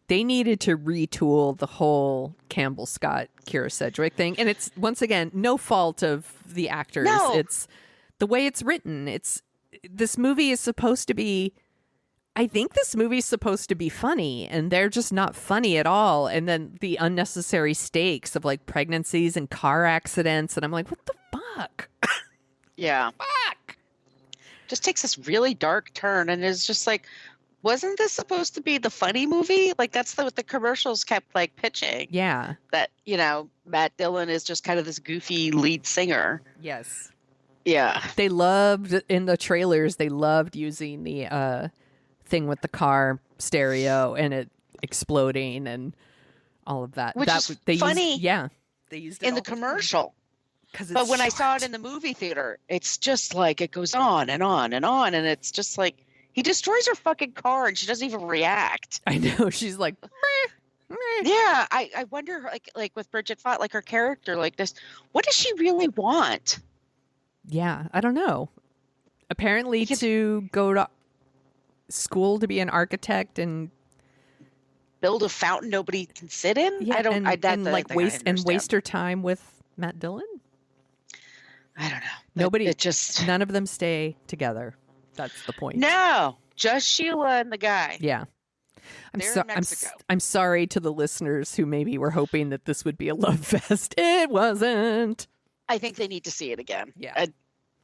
they needed to retool the whole Campbell Scott, Kira Sedgwick thing. And it's, once again, no fault of the actors. No. It's the way it's written. This movie is supposed to be, I think this movie's supposed to be funny, and they're just not funny at all. And then the unnecessary stakes of like pregnancies and car accidents. And I'm like, what the fuck? Yeah. Fuck. Just takes this really dark turn, and it's just like, wasn't this supposed to be the funny movie? Like, that's what the commercials kept like pitching. Yeah. That, Matt Dillon is just kind of this goofy lead singer. Yes. Yeah. They loved, in the trailers, they loved using the thing with the car stereo and it exploding and all of that. Which is funny. They used it in the commercial. But when I saw it in the movie theater, it's just like it goes on and on and on, and it's just like he destroys her fucking car and she doesn't even react. I know. She's like, meh, meh. Yeah. I wonder, like with Bridget Fonda, like her character, like this, what does she really want? Yeah, I don't know. Apparently to go to school to be an architect and build a fountain nobody can sit in. Yeah, waste her time with Matt Dillon. I don't know. None of them stay together. That's the point. No, just Sheila and the guy. Yeah. I'm sorry to the listeners who maybe were hoping that this would be a love fest. It wasn't. I think they need to see it again. Yeah.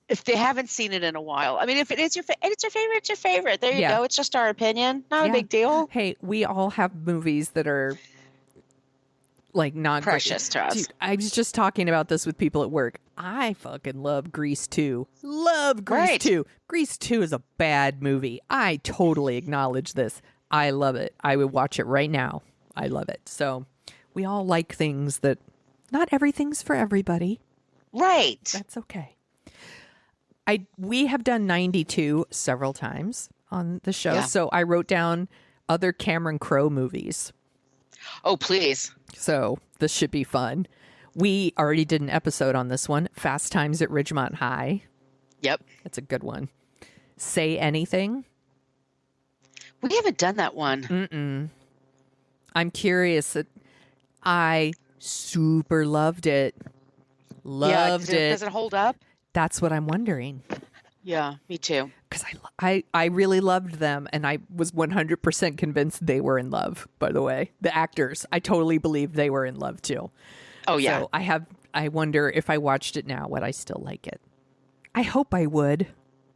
If they haven't seen it in a while. I mean, if it is your favorite, it's your favorite. There you go. It's just our opinion. Not a big deal. Hey, we all have movies that are like not precious to us. Dude, I was just talking about this with people at work. I fucking love Grease 2. Love Grease 2. Grease 2 is a bad movie. I totally acknowledge this. I love it. I would watch it right now. I love it. So we all like things that not everything's for everybody. Right. That's okay. We have done 92 several times on the show. Yeah. So I wrote down other Cameron Crowe movies. Oh, please. So this should be fun. We already did an episode on this one. Fast Times at Ridgemont High. Yep. That's a good one. Say Anything. We haven't done that one. Mm-mm. I'm curious. I super loved it. Loved it. Does it hold up? That's what I'm wondering. Yeah, me too. Because I really loved them, and I was 100% convinced they were in love, by the way. The actors, I totally believe they were in love, too. Oh, yeah. So I wonder if I watched it now, would I still like it? I hope I would.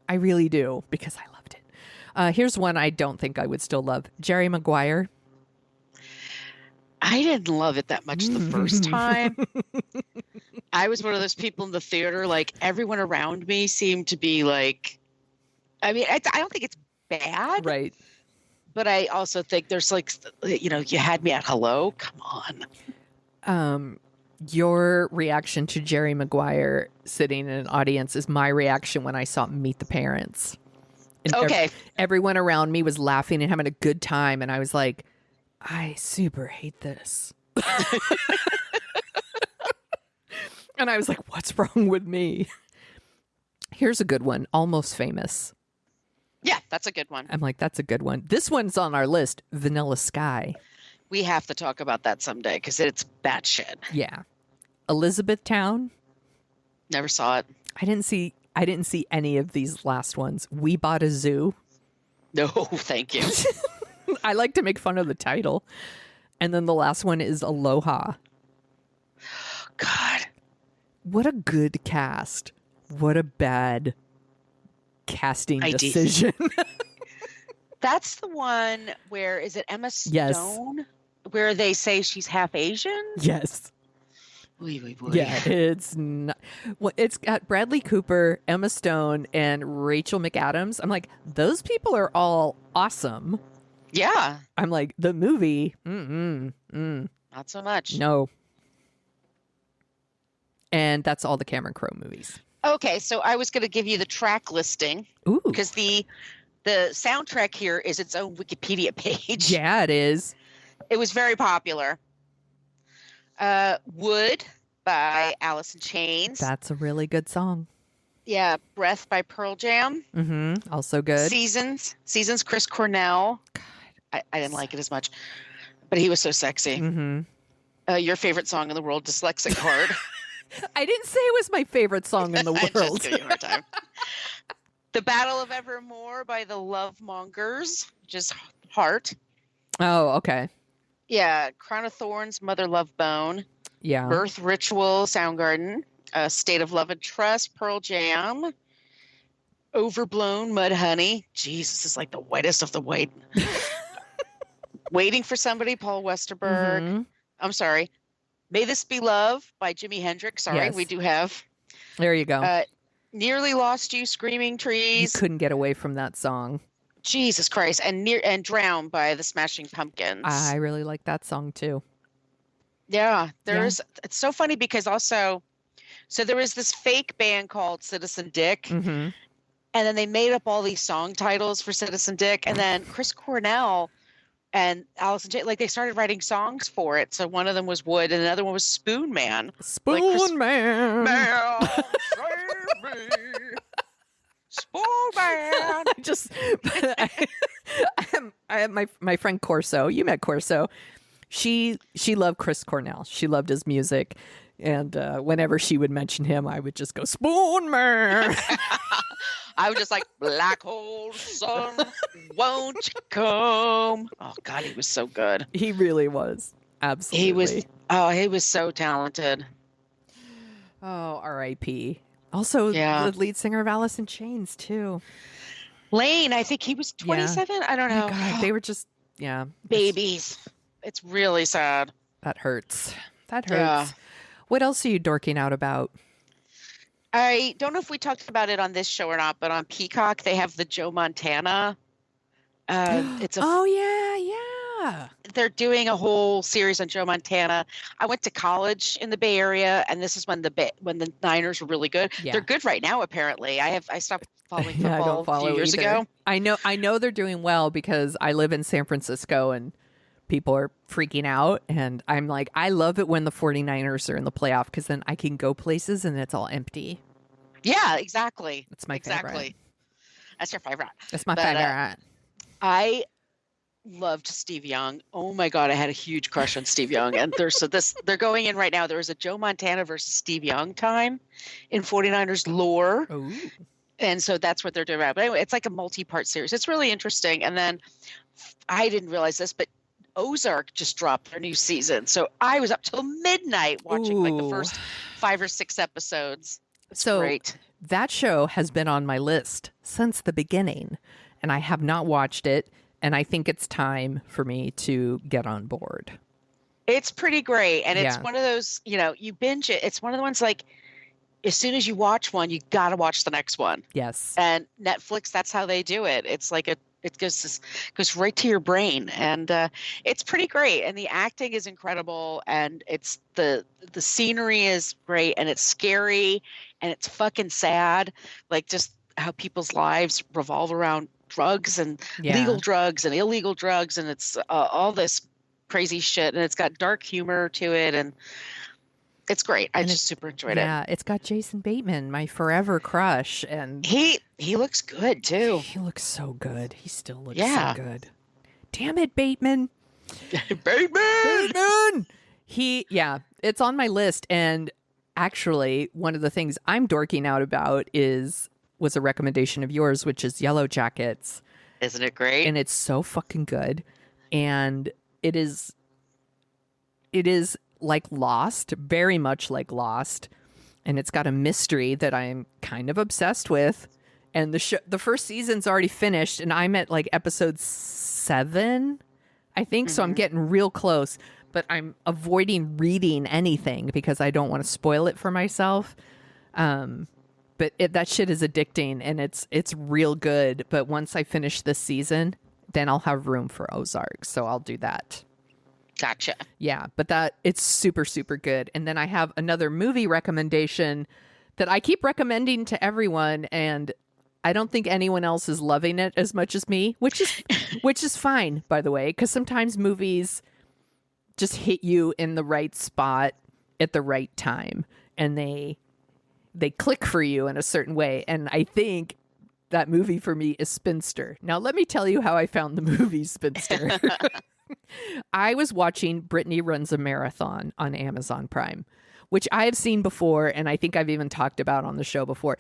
I really do, because I loved it. Here's one I don't think I would still love. Jerry Maguire. I didn't love it that much the first time. I was one of those people in the theater, like everyone around me seemed to be like, I mean, I don't think it's bad. Right. But I also think there's like, you had me at hello. Come on. Your reaction to Jerry Maguire sitting in an audience is my reaction when I saw Meet the Parents. And okay. Everyone around me was laughing and having a good time. And I was like, I super hate this. And I was like, what's wrong with me? Here's a good one. Almost Famous. Yeah, that's a good one. I'm like, that's a good one. This one's on our list. Vanilla Sky. We have to talk about that someday because it's batshit. Yeah. Elizabethtown. Never saw it. I didn't see any of these last ones. We Bought a Zoo. No, thank you. I like to make fun of the title. And then the last one is Aloha. God. What a good cast. What a bad casting decision. That's the one where, is it Emma Stone? Yes. Where they say she's half Asian? Yes. Oy, oy, oy. Yeah, it's not. Well, it's got Bradley Cooper, Emma Stone, and Rachel McAdams. I'm like, those people are all awesome. Yeah. I'm like, the movie, Not so much. no. And that's all the Cameron Crowe movies. Okay, so I was going to give you the track listing. Ooh. Because the soundtrack here is its own Wikipedia page. Yeah, it is. It was very popular. Wood by Alice in Chains. That's a really good song. Yeah, Breath by Pearl Jam. Mm-hmm. Also good. Seasons, Chris Cornell. I didn't like it as much, but he was so sexy. Mm-hmm. Your favorite song in the world, Dyslexic Heart. I didn't say it was my favorite song in the I world. just give you a hard time. The Battle of Evermore by the Love Mongers, just Heart. Oh, okay. Yeah, Crown of Thorns, Mother Love Bone. Yeah. Birth Ritual, Soundgarden. State of Love and Trust, Pearl Jam. Overblown, Mudhoney. Jesus, is like the whitest of the white. Waiting for Somebody, Paul Westerberg. Mm-hmm. I'm sorry. May This Be Love by Jimi Hendrix. Sorry, Yes. we do have. There you go. Nearly Lost You, Screaming You Trees. couldn't get away from that song. Jesus Christ. And Drown by the Smashing Pumpkins. I really like that song too. Yeah, it's so funny because also, so there was this fake band called Citizen Dick, Mm-hmm. and then they made up all these song titles for Citizen Dick, and then Chris Cornell and Allison J, like they started writing songs for it. So one of them was Wood, and another one was Spoon Man. Spoon Man. Save me. Spoon Man. I have my friend Corso. You met Corso. She loved Chris Cornell. She loved his music. And whenever she would mention him, I would just go, Spoon Man. I was just like, black hole sun, won't you come? Oh, God, he was so good. He really was. Absolutely. He was so talented. Oh, R.I.P. Also, the lead singer of Alice in Chains, too. Lane, I think he was 27. Yeah. I don't know. God, they were just, babies. It's really sad. That hurts. Yeah. What else are you dorking out about? I don't know if we talked about it on this show or not, but on Peacock, they have the Joe Montana. Yeah. They're doing a whole series on Joe Montana. I went to college in the Bay Area, and this is when the Niners were really good. Yeah. They're good right now, apparently. I stopped following football a few years ago. I know they're doing well because I live in San Francisco, and people are freaking out. And I'm like, I love it when the 49ers are in the playoff because then I can go places and it's all empty. Yeah, exactly. That's my favorite. That's your favorite. That's my favorite. I loved Steve Young. Oh my God, I had a huge crush on Steve Young. And they're going in right now. There was a Joe Montana versus Steve Young time in 49ers lore. Ooh. And so that's what they're doing. But anyway, it's like a multi-part series. It's really interesting. And then I didn't realize this, but Ozark just dropped their new season. So I was up till midnight watching like the first 5 or 6 episodes. It's great. That show has been on my list since the beginning, and I have not watched it. And I think it's time for me to get on board. It's pretty great. And it's one of those, you binge it. It's one of the ones like, as soon as you watch one, you got to watch the next one. Yes. And Netflix, that's how they do it. It's like it goes right to your brain. And it's pretty great. And the acting is incredible. And it's the scenery is great. And it's scary. And it's fucking sad. Like just how people's lives revolve around drugs and legal drugs and illegal drugs, and it's all this crazy shit, and it's got dark humor to it, and it's great. I just super enjoyed it. Yeah, it's got Jason Bateman, my forever crush, and he looks good too. He looks so good. He still looks so good. Damn it, Bateman. Bateman. It's on my list, and actually, one of the things I'm dorking out about was a recommendation of yours, which is Yellow Jackets. Isn't it great? And it's so fucking good. And it is like Lost, very much like Lost. And it's got a mystery that I'm kind of obsessed with. And the first season's already finished, and I'm at like episode 7, I think. Mm-hmm. So I'm getting real close. But I'm avoiding reading anything because I don't want to spoil it for myself. But that shit is addicting, and it's real good. But once I finish this season, then I'll have room for Ozark. So I'll do that. Gotcha. Yeah, but it's super, super good. And then I have another movie recommendation that I keep recommending to everyone, and I don't think anyone else is loving it as much as me, which is fine, by the way, because sometimes movies just hit you in the right spot at the right time, and they click for you in a certain way. And I think that movie for me is Spinster. Now, let me tell you how I found the movie Spinster. I was watching Brittany Runs a Marathon on Amazon Prime, which I have seen before, and I think I've even talked about on the show before.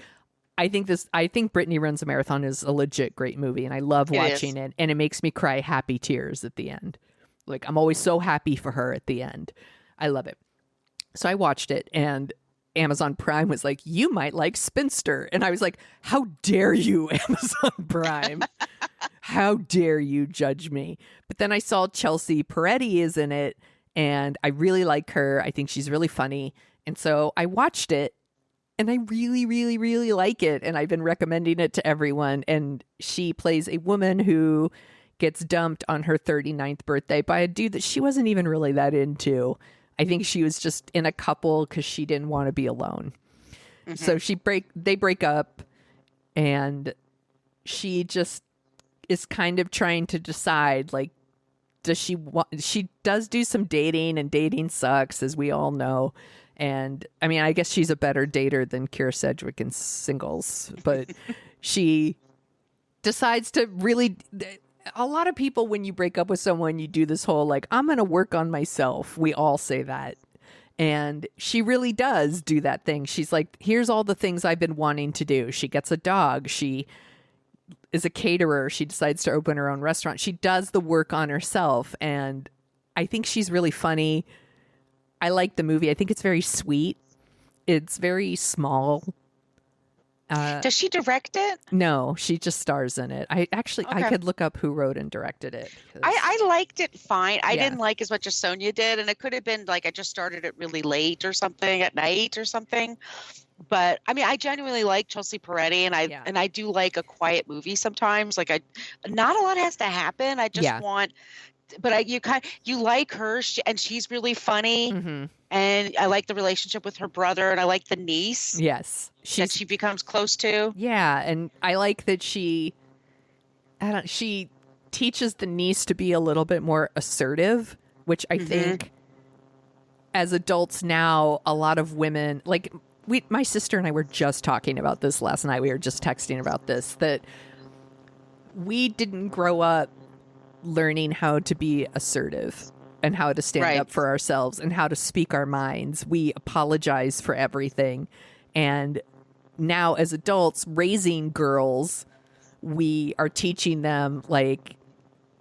I think Brittany Runs a Marathon is a legit great movie, and I love watching it, and it makes me cry happy tears at the end. Like, I'm always so happy for her at the end. I love it. So I watched it, and Amazon Prime was like, you might like Spinster. And I was like, how dare you, Amazon Prime? How dare you judge me? But then I saw Chelsea Peretti is in it, and I really like her. I think she's really funny. And so I watched it, and I really, really, really like it. And I've been recommending it to everyone. And she plays a woman who gets dumped on her 39th birthday by a dude that she wasn't even really that into. I think she was just in a couple because she didn't want to be alone. Mm-hmm. So they break up, and she just is kind of trying to decide, like, she does do some dating, and dating sucks, as we all know. And I mean, I guess she's a better dater than Kira Sedgwick in Singles, but she decides to really. A lot of people, when you break up with someone, you do this whole, like, I'm going to work on myself. We all say that. And she really does do that thing. She's like, here's all the things I've been wanting to do. She gets a dog. She is a caterer. She decides to open her own restaurant. She does the work on herself. And I think she's really funny. I like the movie. I think it's very sweet. It's very small. Does she direct it? No, she just stars in it. I could look up who wrote and directed it. I liked it fine. I didn't like as much as Sonia did, and it could have been like I just started it really late or something at night or something. But I mean, I genuinely like Chelsea Peretti, and I do like a quiet movie sometimes. Like not a lot has to happen. I just want. But you like her, and she's really funny, mm-hmm. and I like the relationship with her brother, and I like the niece. Yes, that she becomes close to. Yeah, and I like that she teaches the niece to be a little bit more assertive, which I mm-hmm. think, as adults now, a lot of women like my sister and I were just talking about this last night. We were just texting about this, that we didn't grow up learning how to be assertive and how to stand up for ourselves and how to speak our minds. We apologize for everything. And now as adults raising girls, we are teaching them, like,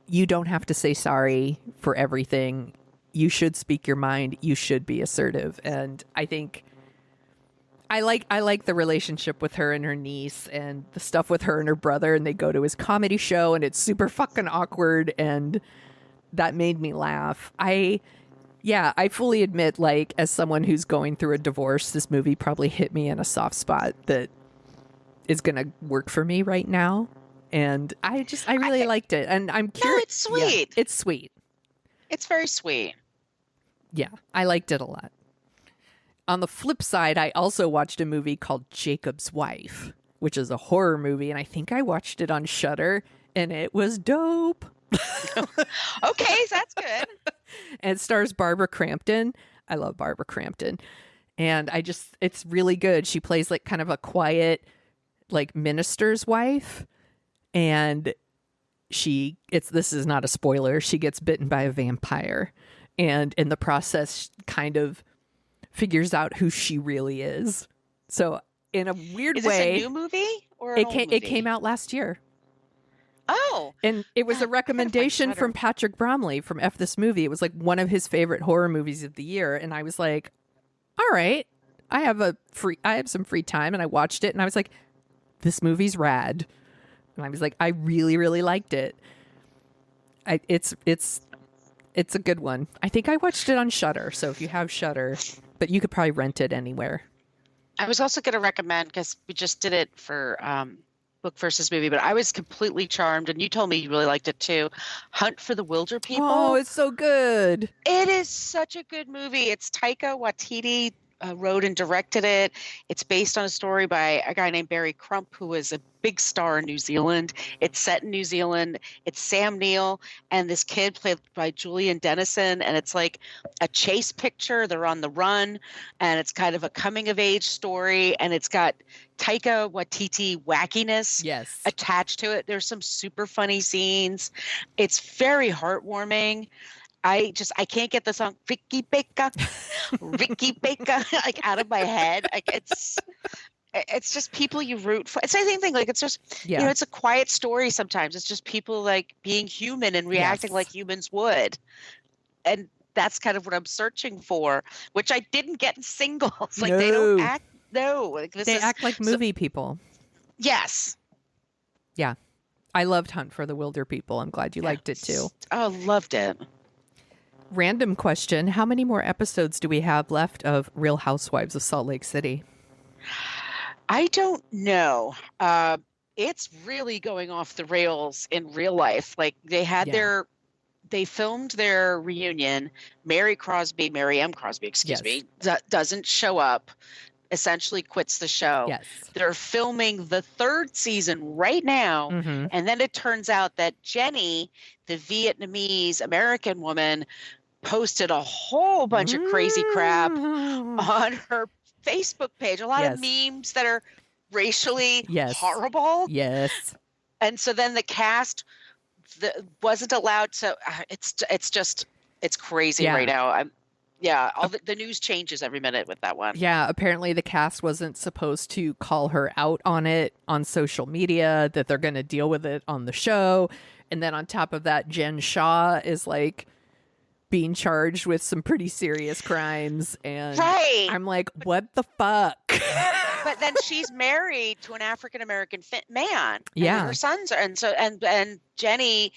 you don't have to say sorry for everything. You should speak your mind. You should be assertive. And I think I like the relationship with her and her niece and the stuff with her and her brother, and they go to his comedy show and it's super fucking awkward, and that made me laugh. I fully admit, like, as someone who's going through a divorce, this movie probably hit me in a soft spot that is going to work for me right now. And I really liked it. And I'm curious. No, it's sweet. Yeah, it's sweet. It's very sweet. Yeah, I liked it a lot. On the flip side, I also watched a movie called Jacob's Wife, which is a horror movie. And I think I watched it on Shudder, and it was dope. Okay, that's good. And it stars Barbara Crampton. I love Barbara Crampton. And it's really good. She plays like kind of a quiet, like, minister's wife. And this is not a spoiler, she gets bitten by a vampire. And in the process, kind of figures out who she really is. So in a weird way. Is this a new movie or an old movie? It came out last year. Oh. And it was a recommendation from Patrick Bromley from F This Movie. It was like one of his favorite horror movies of the year. And I was like, all right, I have some free time. And I watched it and I was like, this movie's rad. And I was like, I really, really liked it. It's a good one. I think I watched it on Shudder. So if you have Shudder, but you could probably rent it anywhere. I was also going to recommend, because we just did it for book versus movie, but I was completely charmed, and you told me you really liked it too. Hunt for the Wilder People. Oh, it's so good. It is such a good movie. It's Taika Waititi wrote and directed it. It's based on a story by a guy named Barry Crump, who was a big star in New Zealand. It's set in New Zealand. It's Sam Neill and this kid played by Julian Dennison, and it's like a chase picture. They're on the run, and it's kind of a coming of age story, and it's got Taika Waititi wackiness attached to it. There's some super funny scenes. It's very heartwarming. I can't get the song Ricky Baker like out of my head. Like it's just people you root for. It's the same thing. Like it's just it's a quiet story sometimes. It's just people like being human and reacting like humans would. And that's kind of what I'm searching for, which I didn't get in Singles. Like they don't act like they act like movie people. Yes. Yeah. I loved Hunt for the Wilder People. I'm glad you liked it too. Oh, loved it. Random question. How many more episodes do we have left of Real Housewives of Salt Lake City? I don't know. It's really going off the rails in real life. Like they had they filmed their reunion. Mary M. Crosby, doesn't show up, essentially quits the show. Yes. They're filming the third season right now. Mm-hmm. And then it turns out that Jenny, the Vietnamese American woman, posted a whole bunch of crazy crap on her Facebook page. A lot of memes that are racially horrible. Yes. And so then the cast wasn't allowed to. It's crazy right now. All the news changes every minute with that one. Yeah, apparently the cast wasn't supposed to call her out on it on social media, that they're going to deal with it on the show. And then on top of that, Jen Shaw is like being charged with some pretty serious crimes. And I'm like, what the fuck? But then she's married to an African-American man. Yeah. And her sons are, and Jenny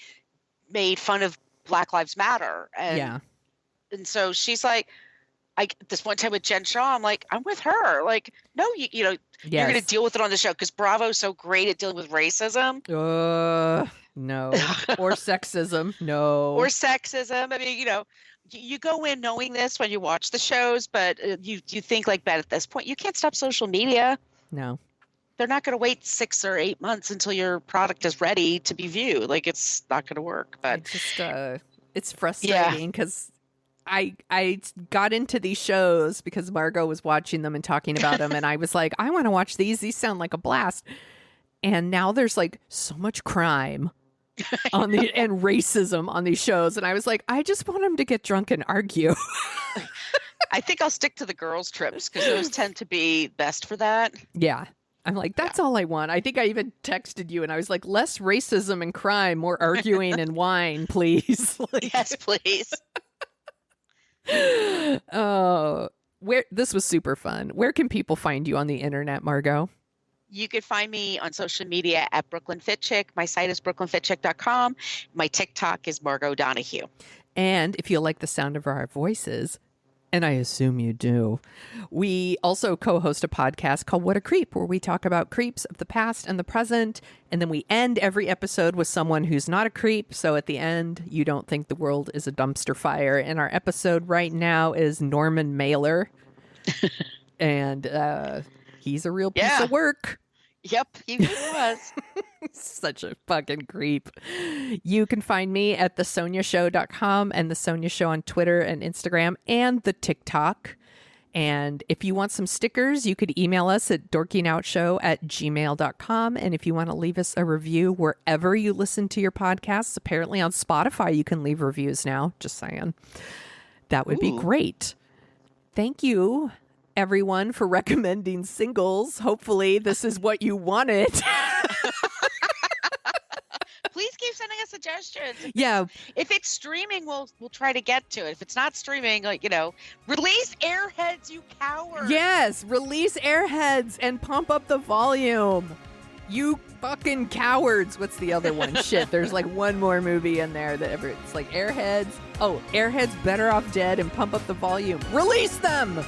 made fun of Black Lives Matter. And so she's like, this one time with Jen Shaw, I'm like, I'm with her. Like, no, you're going to deal with it on the show because Bravo's so great at dealing with racism. No. Or sexism. No. Or sexism. I mean, you go in knowing this when you watch the shows, but you think like that at this point. You can't stop social media. No. They're not going to wait 6 or 8 months until your product is ready to be viewed. Like, it's not going to work. But it's frustrating because I got into these shows because Margo was watching them and talking about them, and I was like, I want to watch these. These sound like a blast. And now there's like so much crime and racism on these shows. And I was like, I just want them to get drunk and argue. I think I'll stick to the girls' trips because those tend to be best for that. Yeah. I'm like, that's all I want. I think I even texted you and I was like, less racism and crime, more arguing and wine, please. Like, yes, please. Oh, this was super fun. Where can people find you on the internet, Margo? You could find me on social media at Brooklyn Fit Chick. My site is brooklynfitchick.com. My TikTok is Margo Donahue. And if you like the sound of our voices, and I assume you do, we also co-host a podcast called What a Creep, where we talk about creeps of the past and the present. And then we end every episode with someone who's not a creep. So at the end, you don't think the world is a dumpster fire. And our episode right now is Norman Mailer. And he's a real piece of work. Yep, he was. Such a fucking creep. You can find me at thesoniashow.com and The Sonia Show on Twitter and Instagram and the TikTok. And if you want some stickers, you could email us at dorkinoutshow@gmail.com. And if you want to leave us a review wherever you listen to your podcasts, apparently on Spotify, you can leave reviews now. Just saying. That would be great. Thank you, everyone, for recommending singles. Hopefully this is what you wanted. Please keep sending us suggestions. If it's streaming, we'll try to get to it. If it's not streaming, release Airheads, you coward. Yes, release Airheads and pump up the volume. You fucking cowards. What's the other one? Shit, there's like one more movie in there that it's like Airheads. Oh, Airheads Better Off Dead and Pump Up the Volume. Release them!